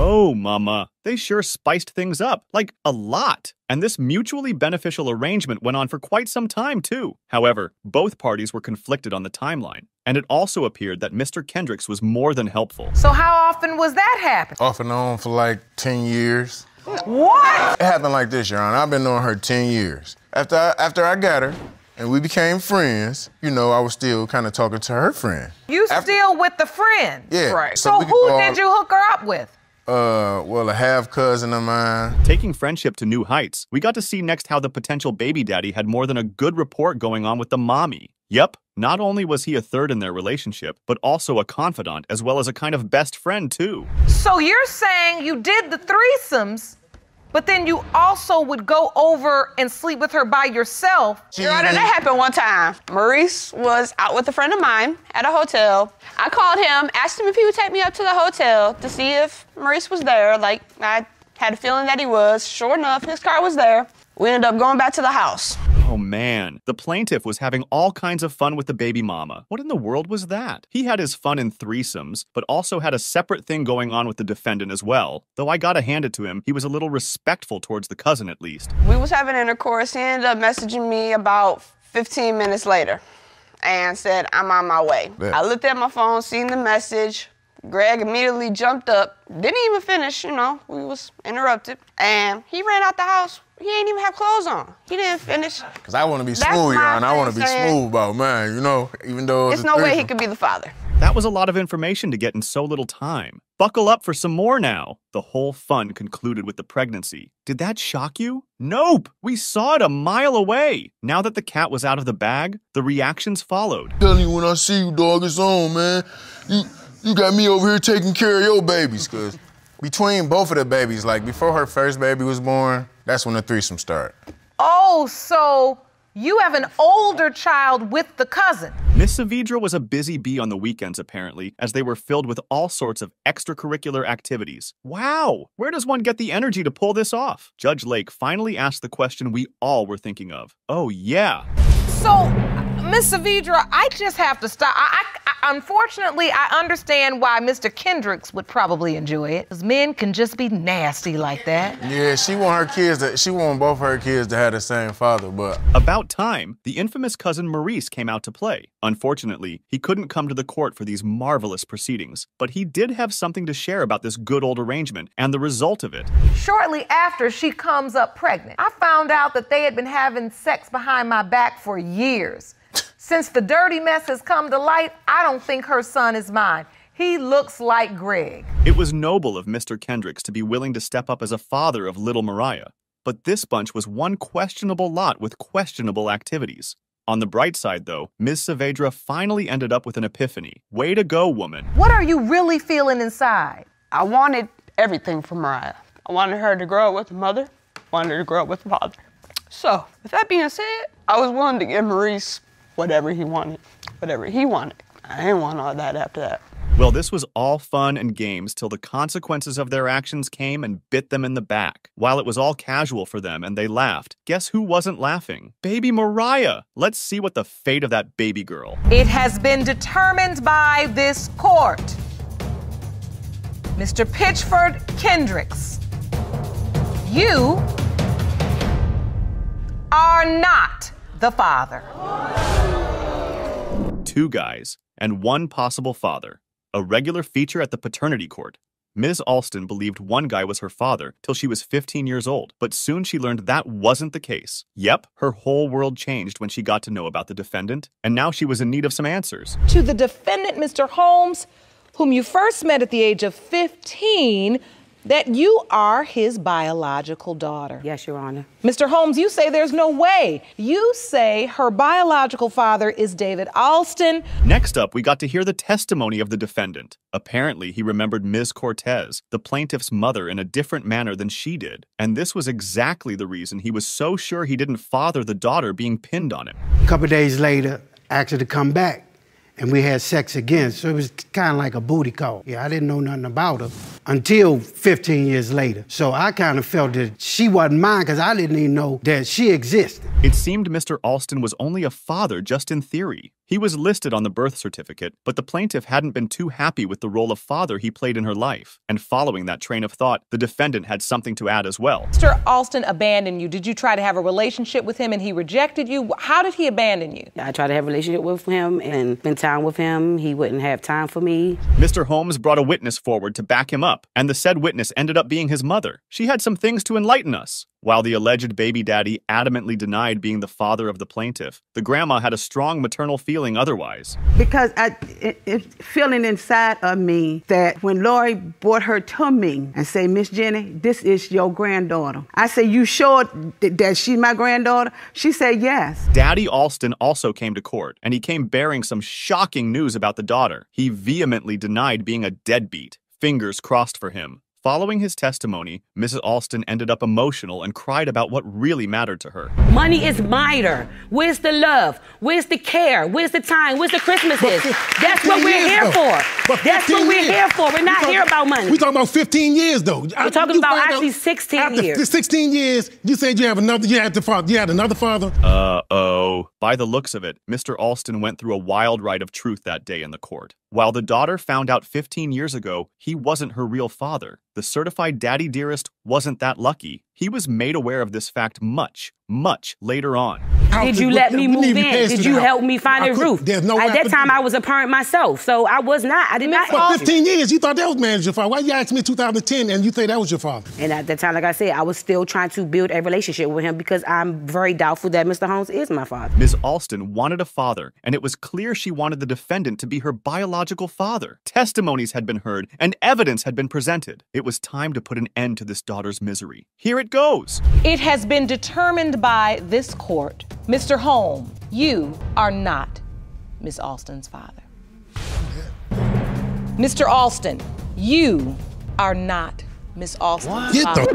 Oh, mama. They sure spiced things up, like a lot. And this mutually beneficial arrangement went on for quite some time, too. However, both parties were conflicted on the timeline. And it also appeared that Mr. Kendricks was more than helpful. So how often was that happening? Off and on for like 10 years. What? It happened like this, Your Honor. I've been knowing her 10 years. After I got her, and we became friends, you know, I was still kind of talking to her friend. You still with the friend? Yeah. Right. So So we could who go did on- you hook her up with? Well, a half-cousin of mine. Taking friendship to new heights, we got to see next how the potential baby daddy had more than a good rapport going on with the mommy. Yep, not only was he a third in their relationship, but also a confidant as well as a kind of best friend too. So you're saying you did the threesomes, but then you also would go over and sleep with her by yourself? Your Honor, that happened one time. Maurice was out with a friend of mine at a hotel. I called him, asked him if he would take me up to the hotel to see if Maurice was there. Like, I had a feeling that he was. Sure enough, his car was there. We ended up going back to the house. Oh man, the plaintiff was having all kinds of fun with the baby mama. What in the world was that? He had his fun in threesomes, but also had a separate thing going on with the defendant as well. Though I gotta hand it to him, he was a little respectful towards the cousin at least. We was having intercourse. He ended up messaging me about 15 minutes later and said, I'm on my way. Yeah. I looked at my phone, seen the message. Greg immediately jumped up, didn't even finish, you know, we was interrupted. And he ran out the house. He ain't even have clothes on. He didn't finish. Because I want to be That's smooth, Your my Honor. I want to be thing saying- smooth about mine, you know, even though There's no way he could be the father. That was a lot of information to get in so little time. Buckle up for some more now. The whole fun concluded with the pregnancy. Did that shock you? Nope! We saw it a mile away. Now that the cat was out of the bag, the reactions followed. Telling you when I see you, dog, it's on, man. You got me over here taking care of your babies, cuz between both of the babies, like before her first baby was born, that's when the threesome started. Oh, so you have an older child with the cousin. Miss Saavedra was a busy bee on the weekends, apparently, as they were filled with all sorts of extracurricular activities. Wow! Where does one get the energy to pull this off? Judge Lake finally asked the question we all were thinking of. Oh, yeah. So, Miss Saavedra, I just have to stop. Unfortunately, I understand why Mr. Kendricks would probably enjoy it, because men can just be nasty like that. Yeah, she want both her kids to have the same father, but... About time, the infamous cousin Maurice came out to play. Unfortunately, he couldn't come to the court for these marvelous proceedings, but he did have something to share about this good old arrangement and the result of it. Shortly after she comes up pregnant, I found out that they had been having sex behind my back for years. Since the dirty mess has come to light, I don't think her son is mine. He looks like Greg. It was noble of Mr. Kendricks to be willing to step up as a father of little Mariah. But this bunch was one questionable lot with questionable activities. On the bright side, though, Ms. Saavedra finally ended up with an epiphany. Way to go, woman. What are you really feeling inside? I wanted everything from Mariah. I wanted her to grow up with a mother, wanted her to grow up with a father. So, with that being said, I was willing to give Maurice whatever he wanted. I didn't want all that after that. Well, this was all fun and games till the consequences of their actions came and bit them in the back. While it was all casual for them and they laughed, guess who wasn't laughing? Baby Mariah! Let's see what the fate of that baby girl. It has been determined by this court. Mr. Pitchford Kendricks, you are not the father. 2 guys and 1 possible father. A regular feature at the paternity court. Ms. Alston believed one guy was her father till she was 15 years old, but soon she learned that wasn't the case. Yep, her whole world changed when she got to know about the defendant, and now she was in need of some answers. To the defendant, Mr. Holmes, whom you first met at the age of 15, that you are his biological daughter. Yes, Your Honor. Mr. Holmes, you say there's no way. You say her biological father is David Alston. Next up, we got to hear the testimony of the defendant. Apparently, he remembered Ms. Cortez, the plaintiff's mother, in a different manner than she did. And this was exactly the reason he was so sure he didn't father the daughter being pinned on him. A couple days later, I asked her to come back, and we had sex again, so it was kind of like a booty call. Yeah, I didn't know nothing about her until 15 years later. So I kind of felt that she wasn't mine because I didn't even know that she existed. It seemed Mr. Alston was only a father just in theory. He was listed on the birth certificate, but the plaintiff hadn't been too happy with the role of father he played in her life. And following that train of thought, the defendant had something to add as well. Mr. Alston abandoned you. Did you try to have a relationship with him and he rejected you? How did he abandon you? I tried to have a relationship with him and spend time with him. He wouldn't have time for me. Mr. Holmes brought a witness forward to back him up, and the said witness ended up being his mother. She had some things to enlighten us. While the alleged baby daddy adamantly denied being the father of the plaintiff, the grandma had a strong maternal feeling otherwise. Because it's feeling inside of me that when Lori brought her to me and say, Miss Jenny, this is your granddaughter. I said, you sure that she's my granddaughter? She said, yes. Daddy Alston also came to court, and he came bearing some shocking news about the daughter. He vehemently denied being a deadbeat. Fingers crossed for him. Following his testimony, Mrs. Alston ended up emotional and cried about what really mattered to her. Money is minor. Where's the love? Where's the care? Where's the time? Where's the Christmases? That's what we're here for. That's what we're here for. We're not here about money. We're talking about 15 years, though. We're talking about actually 16 years. After 16 years, you said you had another father. Uh-oh. By the looks of it, Mr. Alston went through a wild ride of truth that day in the court. While the daughter found out 15 years ago he wasn't her real father, the certified daddy dearest wasn't that lucky. He was made aware of this fact much later on. Did you let me move in? Did you help me find a roof? At that time, I was a parent myself, so I did not. For 15 years, you thought that was your father. Why you asked me in 2010 and you think that was your father? And at that time, like I said, I was still trying to build a relationship with him because I'm very doubtful that Mr. Holmes is my father. Ms. Alston wanted a father, and it was clear she wanted the defendant to be her biological father. Testimonies had been heard, and evidence had been presented. It was time to put an end to this daughter's misery. Here it goes. It has been determined by this court, Mr. Holmes, you are not Miss Alston's father. Mr. Alston, you are not Miss Alston's father.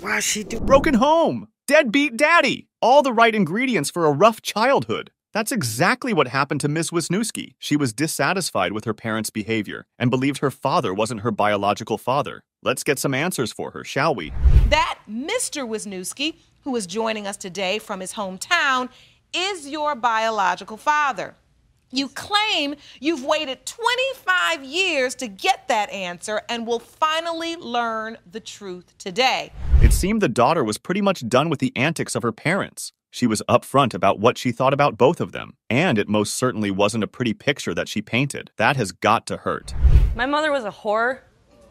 Why is she broken home? Deadbeat daddy. All the right ingredients for a rough childhood. That's exactly what happened to Miss Wisniewski. She was dissatisfied with her parents' behavior and believed her father wasn't her biological father. Let's get some answers for her, shall we? That Mr. Wisniewski, who is joining us today from his hometown, is your biological father. You claim you've waited 25 years to get that answer and will finally learn the truth today. It seemed the daughter was pretty much done with the antics of her parents. She was upfront about what she thought about both of them, and it most certainly wasn't a pretty picture that she painted. That has got to hurt. My mother was a whore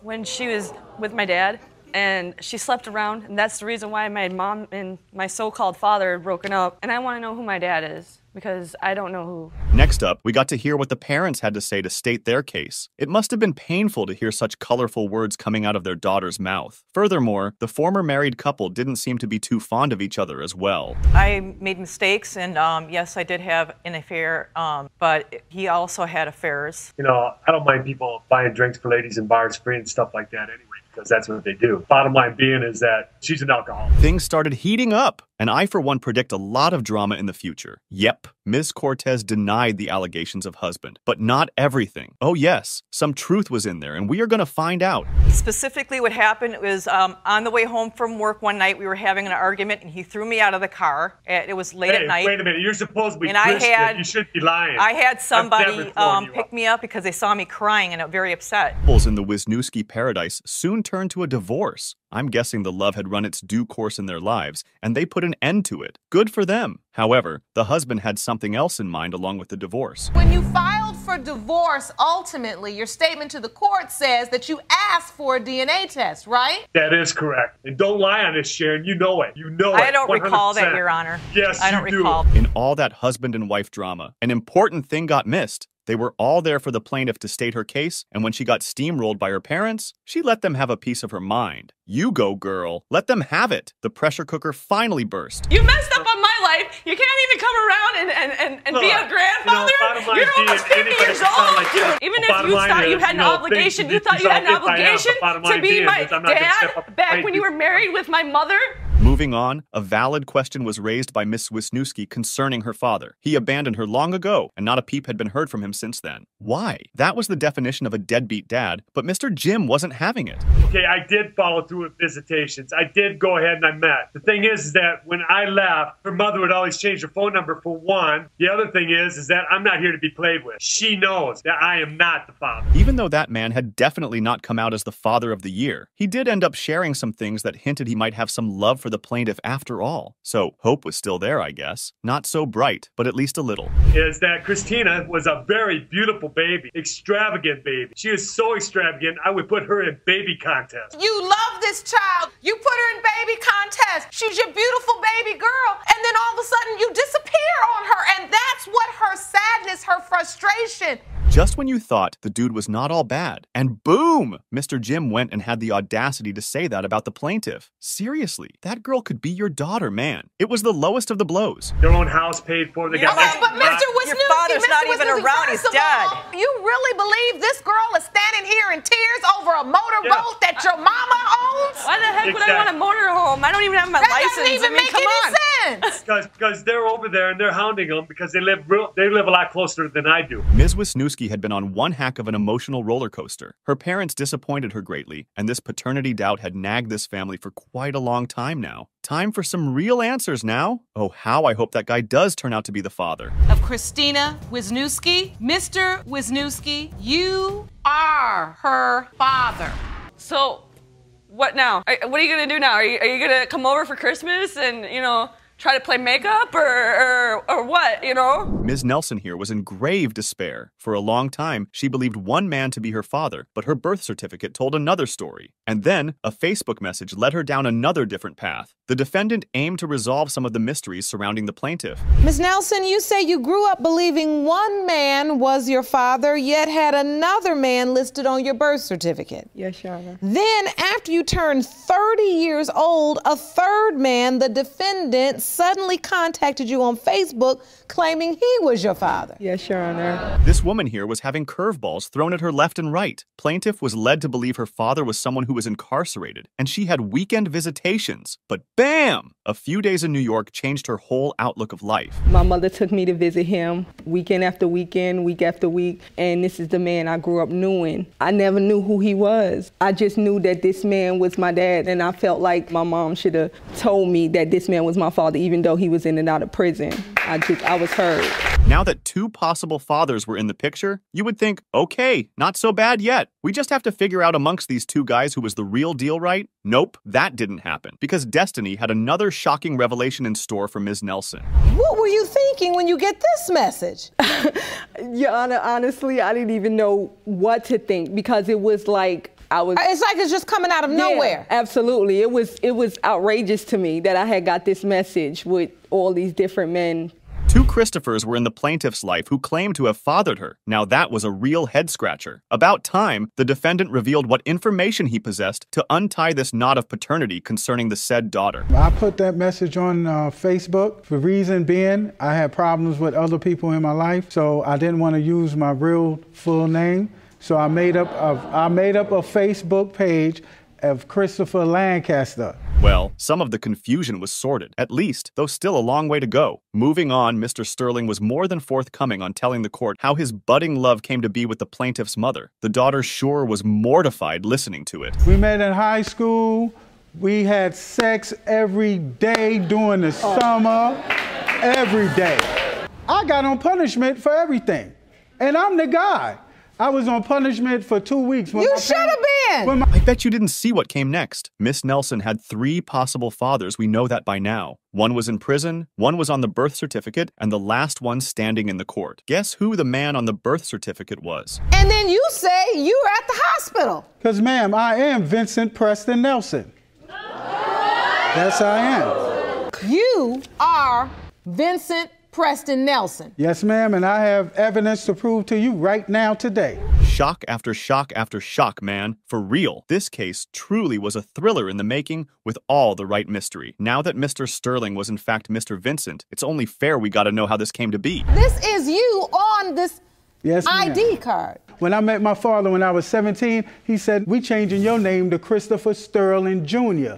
when she was with my dad, and she slept around, and that's the reason why my mom and my so-called father had broken up. And I want to know who my dad is, because I don't know who. Next up, we got to hear what the parents had to say to state their case. It must have been painful to hear such colorful words coming out of their daughter's mouth. Furthermore, the former married couple didn't seem to be too fond of each other as well. I made mistakes, and yes, I did have an affair, but he also had affairs. You know, I don't mind people buying drinks for ladies in bars free and stuff like that anyway, because that's what they do. Bottom line being is that she's an alcoholic. Things started heating up, and I, for one, predict a lot of drama in the future. Yep, Ms. Cortez denied the allegations of husband, but not everything. Oh yes, some truth was in there, and we are going to find out. Specifically what happened was on the way home from work one night, we were having an argument, and he threw me out of the car. It was late at night. Wait a minute, you're supposed to be and Christian. You should be lying. I had somebody pick me up because they saw me crying and very upset. Couples in the Wisniewski paradise soon turned to a divorce. I'm guessing the love had run its due course in their lives, and they put an end to it. Good for them. However, the husband had something else in mind along with the divorce. When you filed for for divorce, ultimately, your statement to the court says that you asked for a DNA test, right? That is correct. And don't lie on this, Sharon. You know it. You know it. I don't 100%. recall that, Your Honor. Yes, I don't you do. recall. In all that husband and wife drama, an important thing got missed. They were all there for the plaintiff to state her case, and when she got steamrolled by her parents, she let them have a piece of her mind. You go, girl. Let them have it. The pressure cooker finally burst. You messed up on my life. You can't even come around and be a grandfather. You're almost 50 years old. Even if you thought you had an obligation, you thought you had an obligation to be my dad back when you were married with my mother. Moving on, a valid question was raised by Miss Wisniewski concerning her father. He abandoned her long ago, and not a peep had been heard from him since then. Why? That was the definition of a deadbeat dad, but Mr. Jim wasn't having it. Okay, I did follow through with visitations. I did go ahead and I met. The thing is that when I left, her mother would always change her phone number for one. The other thing is that I'm not here to be played with. She knows that I am not the father. Even though that man had definitely not come out as the father of the year, he did end up sharing some things that hinted he might have some love for the plaintiff after all. So hope was still there, I guess. Not so bright, but at least a little. Is that Christina was a very beautiful baby, extravagant baby. She was so extravagant, I would put her in baby contests. You love this child. You put her in baby contest. She's your beautiful baby girl. And then all of a sudden you disappear on her. And that's what her sadness, her frustration. Just when you thought the dude was not all bad, and boom! Mr. Jim went and had the audacity to say that about the plaintiff. Seriously, that girl could be your daughter, man. It was the lowest of the blows. Their own house paid for. They got but Mr. Wisniewski, your father's not even around. He's dead. You really believe this girl is standing here in tears over a motorboat that your mama owns? Why the heck would I want a motorhome? I don't even have my license. That doesn't even make any sense. Because they're over there and they're hounding them because they live a lot closer than I do. Ms. Wisniewski had been on one heck of an emotional roller coaster. Her parents disappointed her greatly, and this paternity doubt had nagged this family for quite a long time now. Time for some real answers now. Oh, how I hope that guy does turn out to be the father. Of Christina Wisniewski. Mr. Wisniewski, you are her father. So, what now? What are you gonna do now? Are you gonna come over for Christmas and, try to play makeup or what, Ms. Nelson here was in grave despair. For a long time, she believed one man to be her father, but her birth certificate told another story. And then, a Facebook message led her down another different path. The defendant aimed to resolve some of the mysteries surrounding the plaintiff. Ms. Nelson, you say you grew up believing one man was your father, yet had another man listed on your birth certificate. Yes, Your Honor. Then, after you turned 30 years old, a third man, the defendant, suddenly contacted you on Facebook claiming he was your father. Yes, Your Honor. This woman here was having curveballs thrown at her left and right. Plaintiff was led to believe her father was someone who was incarcerated, and she had weekend visitations. But bam! A few days in New York changed her whole outlook of life. My mother took me to visit him weekend after weekend, week after week, and this is the man I grew up knowing. I never knew who he was. I just knew that this man was my dad, and I felt like my mom should have told me that this man was my father, even though he was in and out of prison. I was hurt. Now that two possible fathers were in the picture, you would think, okay, not so bad yet. We just have to figure out amongst these two guys who was the real deal, right? Nope, that didn't happen, because Destiny had another shocking revelation in store for Ms. Nelson. What were you thinking when you get this message? Your Honor, honestly, I didn't even know what to think, because it was like It's like it's just coming out of nowhere. Absolutely. It was outrageous to me that I had got this message with all these different men. Two Christophers were in the plaintiff's life who claimed to have fathered her. Now that was a real head-scratcher. About time, the defendant revealed what information he possessed to untie this knot of paternity concerning the said daughter. I put that message on Facebook. The reason being, I had problems with other people in my life, so I didn't want to use my real full name. So I made up a Facebook page of Christopher Lancaster. Well, some of the confusion was sorted, at least, though still a long way to go. Moving on, Mr. Sterling was more than forthcoming on telling the court how his budding love came to be with the plaintiff's mother. The daughter sure was mortified listening to it. We met in high school. We had sex every day during the summer, every day. I got on punishment for everything, and I'm the guy. I was on punishment for 2 weeks. You should have been. I bet you didn't see what came next. Miss Nelson had 3 possible fathers. We know that by now. One was in prison, one was on the birth certificate, and the last one standing in the court. Guess who the man on the birth certificate was? And then you say you were at the hospital. Because, ma'am, I am Vincent Preston Nelson. Yes, I am. You are Vincent Preston Nelson. Yes, ma'am, and I have evidence to prove to you right now today. Shock after shock after shock, man. For real. This case truly was a thriller in the making with all the right mystery. Now that Mr. Sterling was in fact Mr. Vincent, it's only fair we gotta know how this came to be. This is you on this yes, ID card. When I met my father when I was 17, he said, "We changing your name to Christopher Sterling Jr."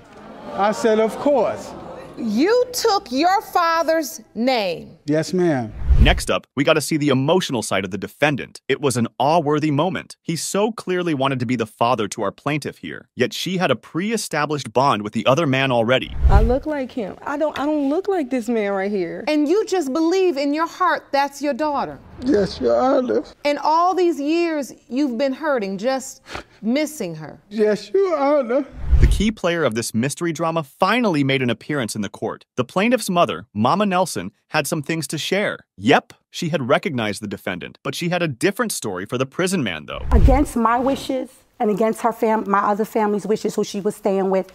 I said, "Of course." You took your father's name. Yes, ma'am. Next up, we got to see the emotional side of the defendant. It was an awe-worthy moment. He so clearly wanted to be the father to our plaintiff here, yet she had a pre-established bond with the other man already. I look like him. I don't look like this man right here. And you just believe in your heart that's your daughter. Yes, Your Honor. And all these years you've been hurting, just missing her. Yes, Your Honor. The key player of this mystery drama finally made an appearance in the court. The plaintiff's mother, Mama Nelson, had some things to share. Yep, she had recognized the defendant, but she had a different story for the prison man, though. Against my wishes and against my other family's wishes, who she was staying with,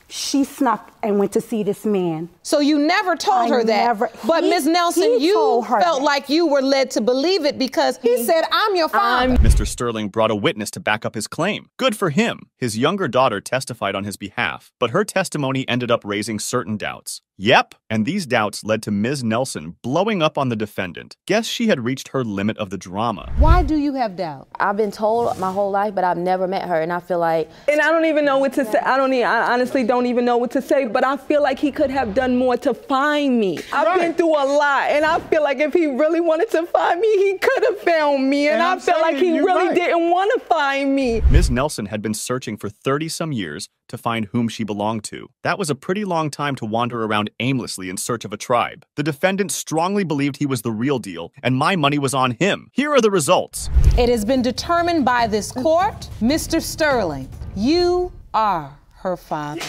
she snuck and went to see this man. So you never told her that, but Ms. Nelson, you felt like you were led to believe it because he said, "I'm your father." Mr. Sterling brought a witness to back up his claim. Good for him. His younger daughter testified on his behalf, but her testimony ended up raising certain doubts. Yep, and these doubts led to Ms. Nelson blowing up on the defendant. Guess she had reached her limit of the drama. Why do you have doubt? I've been told my whole life, but I've never met her, and I feel like... And I don't even know what to say. I honestly don't even know what to say, but I feel like he could have done more to find me. I've been through a lot, and I feel like if he really wanted to find me, he could have found me, and I feel like he really didn't want to find me. Ms. Nelson had been searching for 30-some years to find whom she belonged to. That was a pretty long time to wander around aimlessly in search of a tribe. The defendant strongly believed he was the real deal, and my money was on him. Here are the results. It has been determined by this court, Mr. Sterling, you are her father.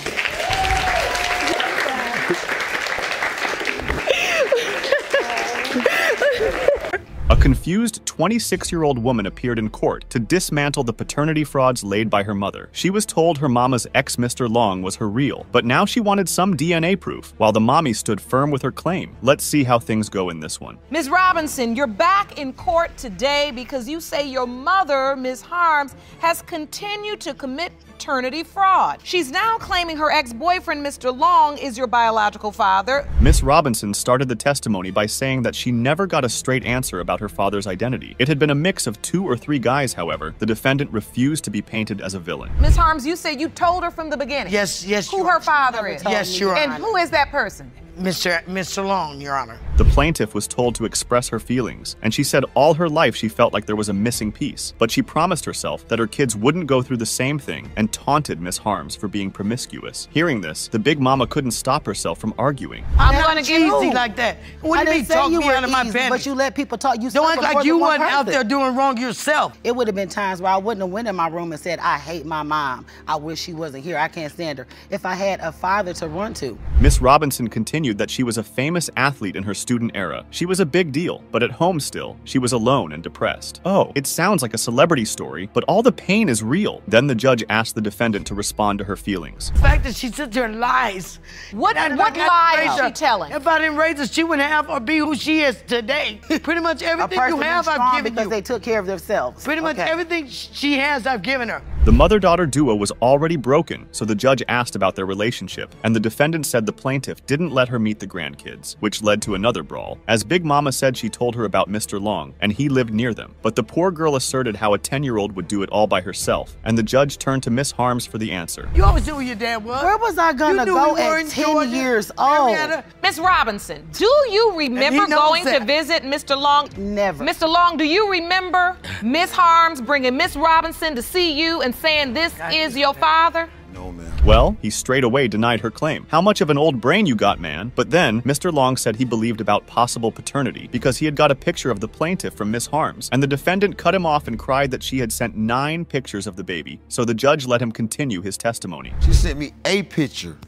A confused 26-year-old woman appeared in court to dismantle the paternity frauds laid by her mother. She was told her mama's ex Mr. Long was her real, but now she wanted some DNA proof, while the mommy stood firm with her claim. Let's see how things go in this one. Ms. Robinson, you're back in court today because you say your mother, Ms. Harms, has continued to commit paternity fraud. She's now claiming her ex-boyfriend, Mr. Long, is your biological father. Miss Robinson started the testimony by saying that she never got a straight answer about her father's identity. It had been a mix of 2 or 3 guys, however. The defendant refused to be painted as a villain. Ms. Harms, you say you told her from the beginning. Yes. Who her father is. Yes, Your Honor. And who is that person? Mr. Long, Your Honor. The plaintiff was told to express her feelings, and she said all her life she felt like there was a missing piece, but she promised herself that her kids wouldn't go through the same thing and taunted Miss Harms for being promiscuous. Hearing this, the big mama couldn't stop herself from arguing. I'm going to get easy like that. What do you mean talk me out of my business? But you let people talk. You don't act like you wasn't out there doing wrong yourself. It would have been times where I wouldn't have went in my room and said, "I hate my mom. I wish she wasn't here. I can't stand her." If I had a father to run to. Miss Robinson continued that she was a famous athlete in her student era. She was a big deal, but at home still, she was alone and depressed. Oh, it sounds like a celebrity story, but all the pain is real. Then the judge asked the defendant to respond to her feelings. The fact that she sits there and lies. What lie is she telling? If I didn't raise her, she wouldn't have or be who she is today. Pretty much everything you have, I've given because they took care of themselves. Pretty much everything she has, I've given her. The mother-daughter duo was already broken, so the judge asked about their relationship, and the defendant said the plaintiff didn't let her meet the grandkids, which led to another brawl. As Big Mama said she told her about Mr. Long, and he lived near them, but the poor girl asserted how a 10-year-old would do it all by herself, and the judge turned to Miss Harms for the answer. You always knew who your dad was. Where was I gonna go at 10 years old? Miss Robinson, do you remember going to visit Mr. Long? Never. Mr. Long, do you remember Miss Harms bringing Miss Robinson to see you and saying this is your father? No, ma'am. Well, he straight away denied her claim. How much of an old brain you got, man? But then, Mr. Long said he believed about possible paternity because he had got a picture of the plaintiff from Miss Harms, and the defendant cut him off and cried that she had sent 9 pictures of the baby, so the judge let him continue his testimony. She sent me a picture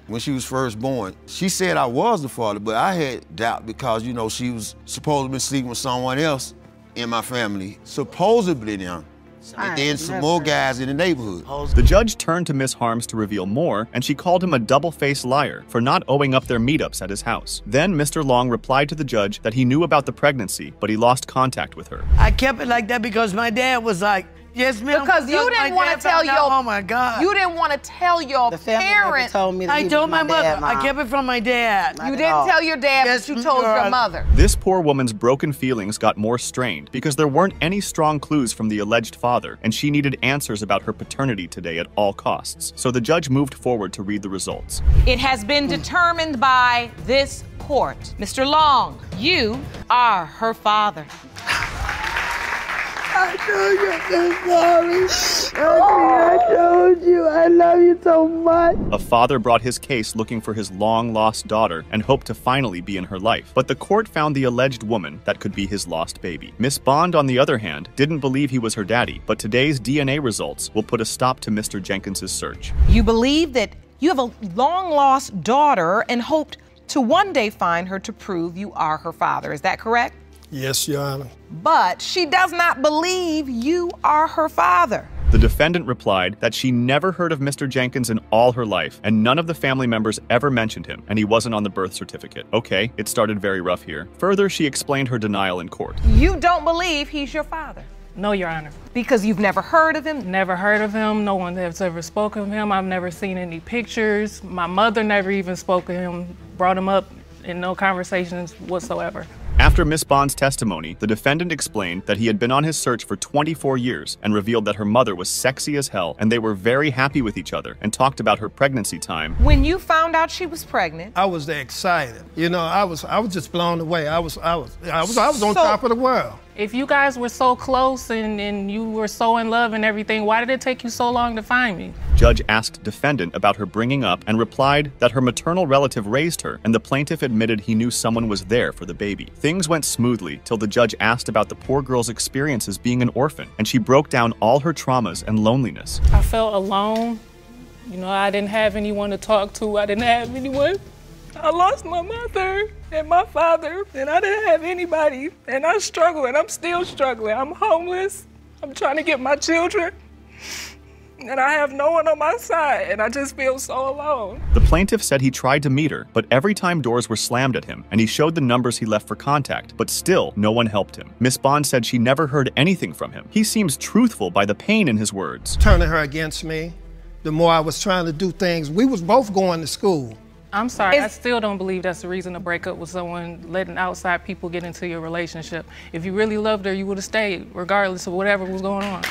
when she was first born. She said I was the father, but I had doubt because, you know, she was supposed to be sleeping with someone else in my family, supposedly now. And then some more guys in the neighborhood. The judge turned to Miss Harms to reveal more, and she called him a double-faced liar for not owing up their meetups at his house. Then Mr. Long replied to the judge that he knew about the pregnancy, but he lost contact with her. I kept it like that because my dad was like, yes, ma'am. Because you didn't want to tell your, oh my God. You didn't want to tell your parents. I told my mother. I kept it from my dad. You didn't tell your dad, but you told your mother. This poor woman's broken feelings got more strained because there weren't any strong clues from the alleged father, and she needed answers about her paternity today at all costs. So the judge moved forward to read the results. It has been determined by this court. Mr. Long, you are her father. I told you I'm sorry. I told you I love you so much. A father brought his case looking for his long-lost daughter and hoped to finally be in her life. But the court found the alleged woman that could be his lost baby. Miss Bond, on the other hand, didn't believe he was her daddy, but today's DNA results will put a stop to Mr. Jenkins's search. You believe that you have a long-lost daughter and hoped to one day find her to prove you are her father. Is that correct? Yes, Your Honor. But she does not believe you are her father. The defendant replied that she never heard of Mr. Jenkins in all her life, and none of the family members ever mentioned him, and he wasn't on the birth certificate. Okay, it started very rough here. Further, she explained her denial in court. You don't believe he's your father? No, Your Honor. Because you've never heard of him? Never heard of him. No one has ever spoken of him. I've never seen any pictures. My mother never even spoke of him, brought him up in no conversations whatsoever. After Miss Bond's testimony, the defendant explained that he had been on his search for 24 years and revealed that her mother was sexy as hell and they were very happy with each other and talked about her pregnancy time. When you found out she was pregnant, I was excited. You know, I was just blown away. I was on top of the world. If you guys were so close and you were so in love and everything, why did it take you so long to find me? Judge asked defendant about her bringing up and replied that her maternal relative raised her, and the plaintiff admitted he knew someone was there for the baby. Things went smoothly till the judge asked about the poor girl's experiences being an orphan, and she broke down all her traumas and loneliness. I felt alone. You know, I didn't have anyone to talk to. I didn't have anyone. I lost my mother and my father, and I didn't have anybody, and I struggle, and I'm still struggling. I'm homeless. I'm trying to get my children, and I have no one on my side, and I just feel so alone. The plaintiff said he tried to meet her, but every time doors were slammed at him, and he showed the numbers he left for contact, but still no one helped him. Miss Bond said she never heard anything from him. He seems truthful by the pain in his words. Turning her against me, the more I was trying to do things. We was both going to school. I'm sorry, I still don't believe that's the reason to break up with someone, letting outside people get into your relationship. If you really loved her, you would have stayed, regardless of whatever was going on.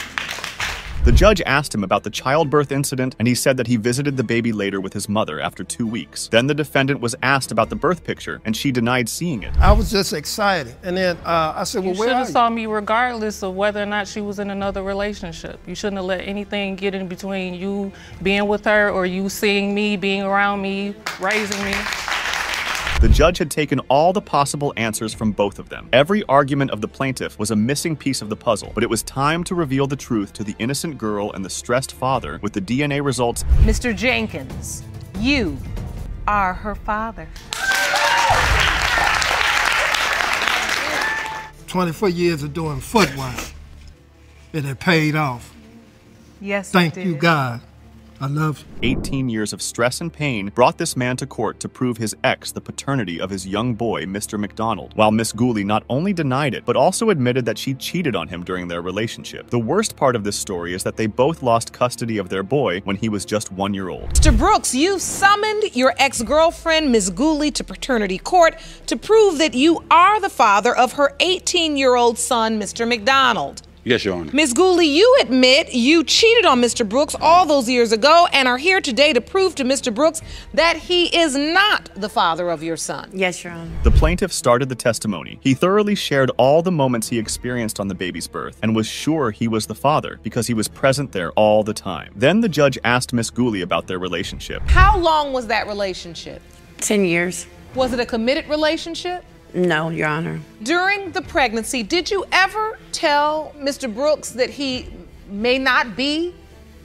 The judge asked him about the childbirth incident, and he said that he visited the baby later with his mother after 2 weeks. Then the defendant was asked about the birth picture, and she denied seeing it. I was just excited. And then I said, well, where are you? You should have saw me regardless of whether or not she was in another relationship. You shouldn't have let anything get in between you being with her or you seeing me, being around me, raising me. The judge had taken all the possible answers from both of them. Every argument of the plaintiff was a missing piece of the puzzle, but it was time to reveal the truth to the innocent girl and the stressed father with the DNA results. Mr. Jenkins, you are her father. 24 years of doing footwork, and it paid off. Yes, Thank you, God. I love you. 18 years of stress and pain brought this man to court to prove his ex the paternity of his young boy, Mr. McDonald, while Miss Gooley not only denied it, but also admitted that she cheated on him during their relationship. The worst part of this story is that they both lost custody of their boy when he was just 1 year old. Mr. Brooks, you've summoned your ex-girlfriend, Miss Gooley, to paternity court to prove that you are the father of her 18-year-old son, Mr. McDonald. Yes, Your Honor. Ms. Gooley, you admit you cheated on Mr. Brooks all those years ago and are here today to prove to Mr. Brooks that he is not the father of your son. Yes, Your Honor. The plaintiff started the testimony. He thoroughly shared all the moments he experienced on the baby's birth and was sure he was the father because he was present there all the time. Then the judge asked Ms. Gooley about their relationship. How long was that relationship? 10 years. Was it a committed relationship? No, Your Honor. During the pregnancy, did you ever tell Mr. Brooks that he may not be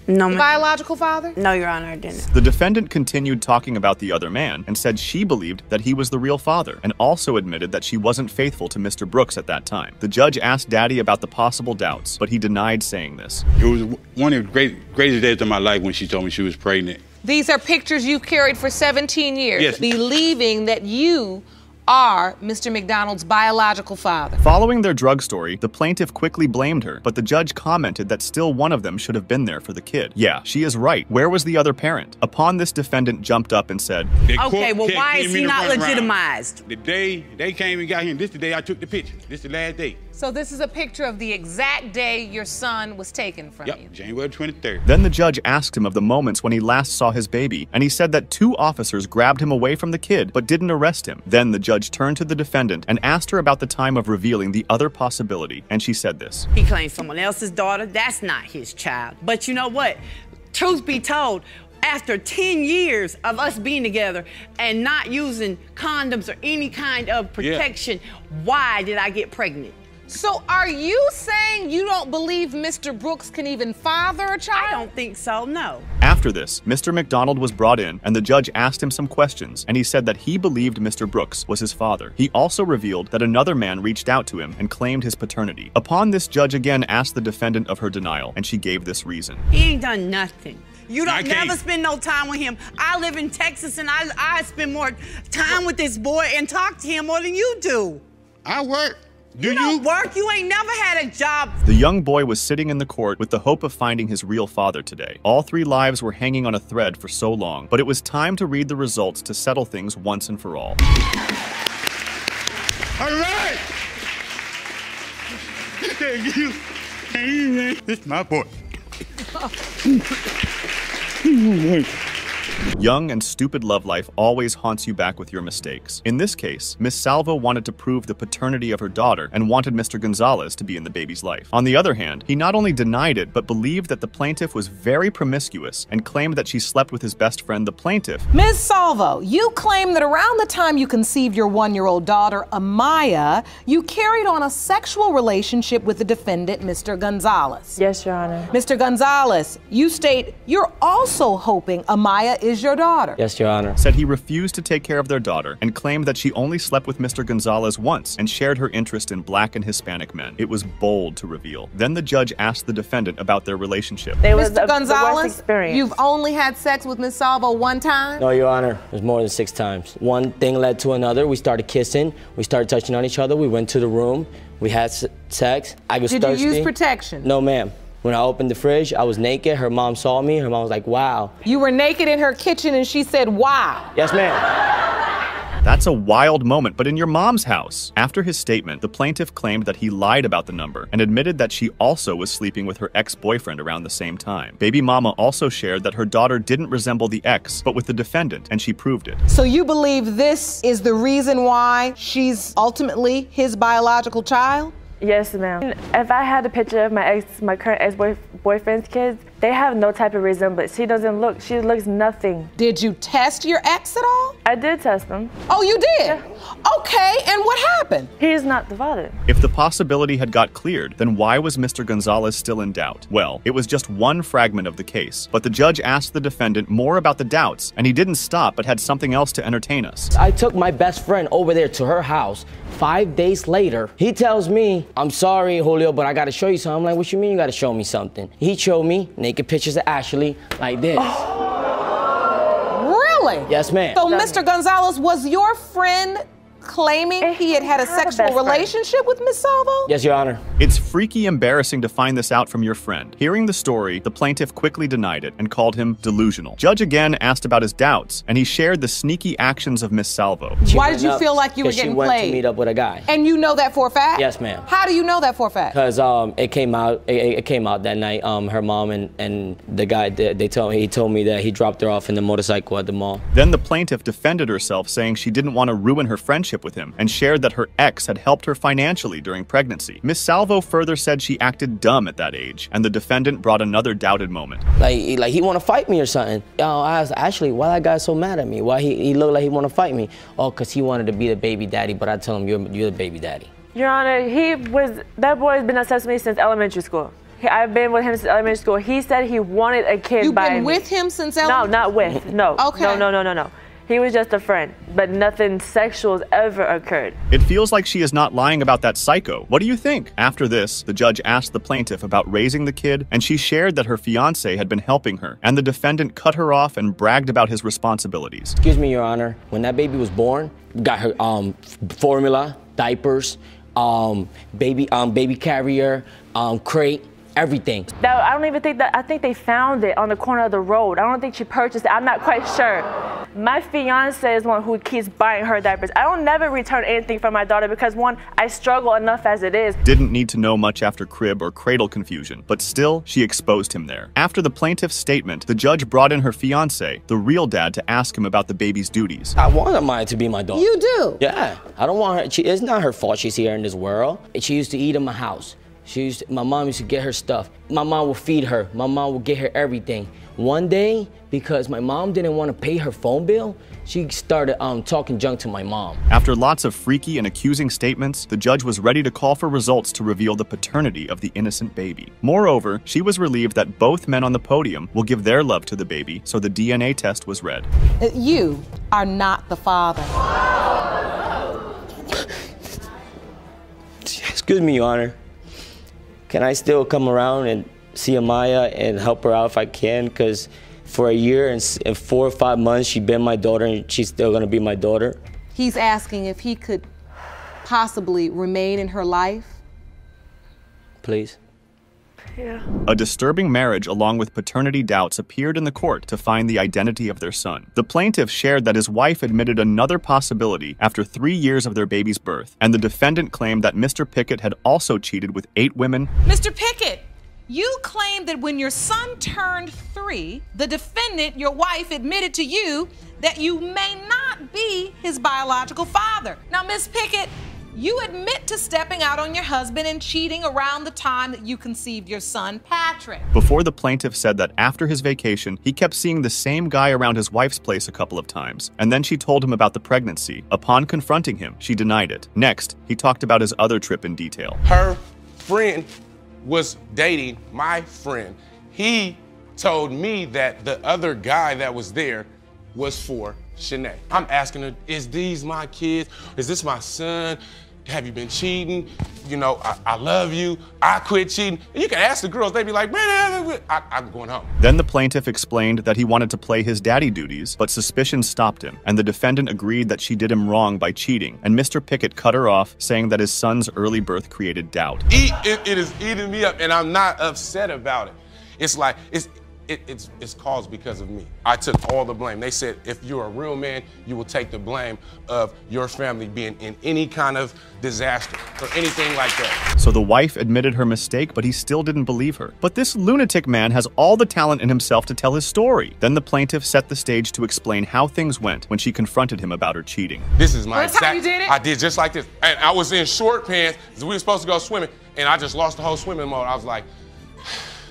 the biological father? No, Your Honor, I didn't. The defendant continued talking about the other man and said she believed that he was the real father and also admitted that she wasn't faithful to Mr. Brooks at that time. The judge asked Daddy about the possible doubts, but he denied saying this. It was one of the greatest days of my life when she told me she was pregnant. These are pictures you carried for 17 years, Yes. believing that you are Mr. McDonald's biological father. Following their drug story, the plaintiff quickly blamed her, but the judge commented that still one of them should have been there for the kid. Yeah, she is right. Where was the other parent? Upon this, defendant jumped up and said, Okay, well, why is he not legitimized? The day they came and got him, this is the day I took the picture. This is the last day. So this is a picture of the exact day your son was taken from you. Yep, January 23rd. Then the judge asked him of the moments when he last saw his baby, and he said that 2 officers grabbed him away from the kid but didn't arrest him. Then the judge turned to the defendant and asked her about the time of revealing the other possibility, and she said this. He claims someone else's daughter. That's not his child. But you know what? Truth be told, after 10 years of us being together and not using condoms or any kind of protection, why did I get pregnant? So are you saying you don't believe Mr. Brooks can even father a child? I don't think so, no. After this, Mr. McDonald was brought in, and the judge asked him some questions, and he said that he believed Mr. Brooks was his father. He also revealed that another man reached out to him and claimed his paternity. Upon this, judge again asked the defendant of her denial, and she gave this reason. He ain't done nothing. You don't never spend no time with him. I live in Texas, and I spend more time with this boy and talk to him more than you do. I work. You don't work? You ain't never had a job. The young boy was sitting in the court with the hope of finding his real father today. All 3 lives were hanging on a thread for so long, but it was time to read the results to settle things once and for all. All right! Thank you. Thank you, man. It's my boy. Young and stupid love life always haunts you back with your mistakes. In this case, Miss Salvo wanted to prove the paternity of her daughter and wanted Mr. Gonzalez to be in the baby's life. On the other hand, he not only denied it, but believed that the plaintiff was very promiscuous and claimed that she slept with his best friend, the plaintiff. Ms. Salvo, you claim that around the time you conceived your 1-year-old daughter, Amaya, you carried on a sexual relationship with the defendant, Mr. Gonzalez. Yes, Your Honor. Mr. Gonzalez, you state you're also hoping Amaya is your daughter. Yes, Your Honor. Said he refused to take care of their daughter and claimed that she only slept with Mr. Gonzalez once and shared her interest in Black and Hispanic men. It was bold to reveal. Then the judge asked the defendant about their relationship. Mr. Gonzalez, you've only had sex with Ms. Salvo 1 time? No, Your Honor. It was more than 6 times. One thing led to another. We started kissing. We started touching on each other. We went to the room. We had sex. I was thirsty. Did you use protection? No, ma'am. When I opened the fridge, I was naked. Her mom saw me. Her mom was like, wow. You were naked in her kitchen and she said, wow. Yes, ma'am. That's a wild moment, but in your mom's house. After his statement, the plaintiff claimed that he lied about the number and admitted that she also was sleeping with her ex-boyfriend around the same time. Baby mama also shared that her daughter didn't resemble the ex, but with the defendant, and she proved it. So you believe this is the reason why she's ultimately his biological child? Yes, ma'am. If I had a picture of my current ex-boyfriend's kids, they have no type of resemblance. She looks nothing. Did you test your ex at all? I did test him. Oh, you did? Yeah. Okay, and what happened? He's not the father. If the possibility had got cleared, then why was Mr. Gonzalez still in doubt? Well, it was just one fragment of the case, but the judge asked the defendant more about the doubts, and he didn't stop but had something else to entertain us. I took my best friend over there to her house. 5 days later, he tells me, I'm sorry, Julio, but I gotta show you something. I'm like, what you mean you gotta show me something? He showed me naked pictures of Ashley like this. Really? Yes, ma'am. So Mr. Gonzalez, was your friend claiming he had a sexual relationship with Miss Salvo? Yes, Your Honor. It's freaky embarrassing to find this out from your friend. Hearing the story, the plaintiff quickly denied it and called him delusional. Judge again asked about his doubts, and he shared the sneaky actions of Miss Salvo. Why did you feel like you were getting she went played? to meet up with a guy. And you know that for a fact? Yes, ma'am. How do you know that for a fact? Because it came out. It came out that night. Her mom and the guy. He told me that he dropped her off in the motorcycle at the mall. Then the plaintiff defended herself, saying she didn't want to ruin her friendship with him, and shared that her ex had helped her financially during pregnancy. Miss Salvo further said she acted dumb at that age, and the defendant brought another doubted moment. Like he want to fight me or something. I asked, Ashley, why that guy so mad at me? Why he looked like he want to fight me? Oh, because he wanted to be the baby daddy, but I tell him you're the baby daddy. Your Honor, that boy's been obsessed with me since elementary school. I've been with him since elementary school. He said he wanted a kid by me. You've been with him since elementary? No, not with. No. Okay. No. He was just a friend, but nothing sexual has ever occurred. It feels like she is not lying about that psycho. What do you think? After this, the judge asked the plaintiff about raising the kid, and she shared that her fiancé had been helping her, and the defendant cut her off and bragged about his responsibilities. Excuse me, Your Honor. When that baby was born, got her formula, diapers, baby carrier, crate, everything. I don't even think that, I think they found it on the corner of the road. I don't think she purchased it. I'm not quite sure. My fiance is one who keeps buying her diapers. I don't never return anything from my daughter because, one, I struggle enough as it is. Didn't need to know much after crib or cradle confusion, but still, she exposed him there. After the plaintiff's statement, the judge brought in her fiance, the real dad, to ask him about the baby's duties. I want Maya to be my daughter. You do? Yeah. I don't want her. It's not her fault she's here in this world. She used to eat in my house. My mom used to get her stuff. My mom would feed her. My mom would get her everything. One day, because my mom didn't want to pay her phone bill, she started talking junk to my mom. After lots of freaky and accusing statements, the judge was ready to call for results to reveal the paternity of the innocent baby. Moreover, she was relieved that both men on the podium will give their love to the baby, so the DNA test was read. You are not the father. Excuse me, Your Honor. Can I still come around and see Amaya and help her out if I can? Because for a year and 4 or 5 months, she's been my daughter and she's still gonna be my daughter. He's asking if he could possibly remain in her life. Please. Yeah. A disturbing marriage along with paternity doubts appeared in the court to find the identity of their son. The plaintiff shared that his wife admitted another possibility after 3 years of their baby's birth, and the defendant claimed that Mr. Pickett had also cheated with 8 women. Mr. Pickett, you claimed that when your son turned 3, the defendant, your wife, admitted to you that you may not be his biological father. Now, Ms. Pickett, you admit to stepping out on your husband and cheating around the time that you conceived your son, Patrick. Before, the plaintiff said that after his vacation, he kept seeing the same guy around his wife's place a couple of times, and then she told him about the pregnancy. Upon confronting him, she denied it. Next, he talked about his other trip in detail. Her friend was dating my friend. He told me that the other guy that was there was for Shanae. I'm asking her, is these my kids? Is this my son? Have you been cheating? You know, I love you. I quit cheating. And you can ask the girls, they'd be like, man, I'm going home. Then the plaintiff explained that he wanted to play his daddy duties, but suspicion stopped him, and the defendant agreed that she did him wrong by cheating, and Mr. Pickett cut her off, saying that his son's early birth created doubt. It is eating me up, and I'm not upset about it. It's like, it's caused because of me. I took all the blame. They said, if you're a real man, you will take the blame of your family being in any kind of disaster or anything like that. So the wife admitted her mistake, but he still didn't believe her. But this lunatic man has all the talent in himself to tell his story. Then the plaintiff set the stage to explain how things went when she confronted him about her cheating. This is my That's how you did it? I did just like this. And I was in short pants, because we were supposed to go swimming, and I just lost the whole swimming mode. I was like,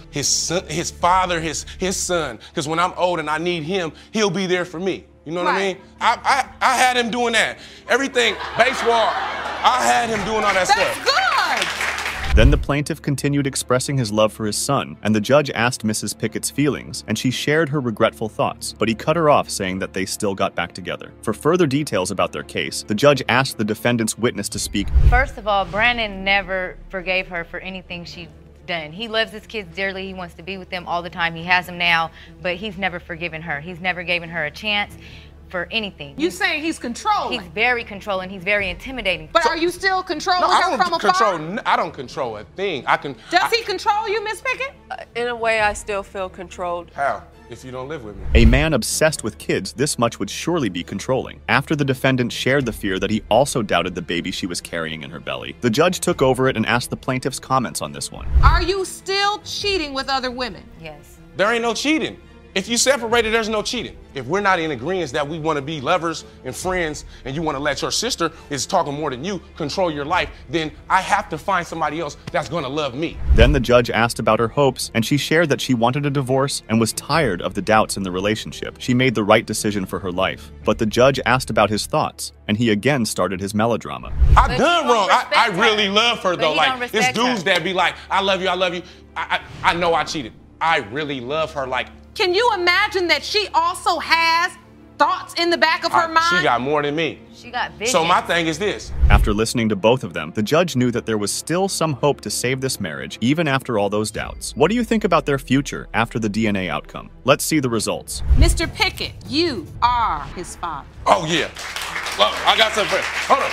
his son, his father, his son. Because when I'm old and I need him, he'll be there for me. You know what I mean? I had him doing that. Everything, baseball, I had him doing all that stuff. Good. Then the plaintiff continued expressing his love for his son, and the judge asked Mrs. Pickett's feelings, and she shared her regretful thoughts, but he cut her off, saying that they still got back together. For further details about their case, the judge asked the defendant's witness to speak. First of all, Brandon never forgave her for anything she done. He loves his kids dearly. He wants to be with them all the time. He has them now, but he's never forgiven her. He's never given her a chance. for anything. You saying he's controlling? He's very controlling. He's very intimidating. But are you still controlling No, her from afar? I don't control a thing. Does he control you, Miss Pickett? In a way, I still feel controlled. How? If you don't live with me. A man obsessed with kids this much would surely be controlling. After the defendant shared the fear that he also doubted the baby she was carrying in her belly, the judge took over it and asked the plaintiff's comments on this one. Are you still cheating with other women? Yes. There ain't no cheating. If you separated, there's no cheating. If we're not in agreement that we want to be lovers and friends, and you want to let your sister is talking more than you control your life, then I have to find somebody else that's going to love me. Then the judge asked about her hopes, and she shared that she wanted a divorce and was tired of the doubts in the relationship. She made the right decision for her life. But the judge asked about his thoughts, and he again started his melodrama. I done wrong. I really love her though. Like, it's dudes that be like, I love you, I love you. I know I cheated. I really love her. Like, can you imagine that she also has thoughts in the back of her mind? She got more than me. She got vision. So my thing is this. After listening to both of them, the judge knew that there was still some hope to save this marriage, even after all those doubts. What do you think about their future after the DNA outcome? Let's see the results. Mr. Pickett, you are his father. Oh, yeah. Look, I got something for you. Hold on.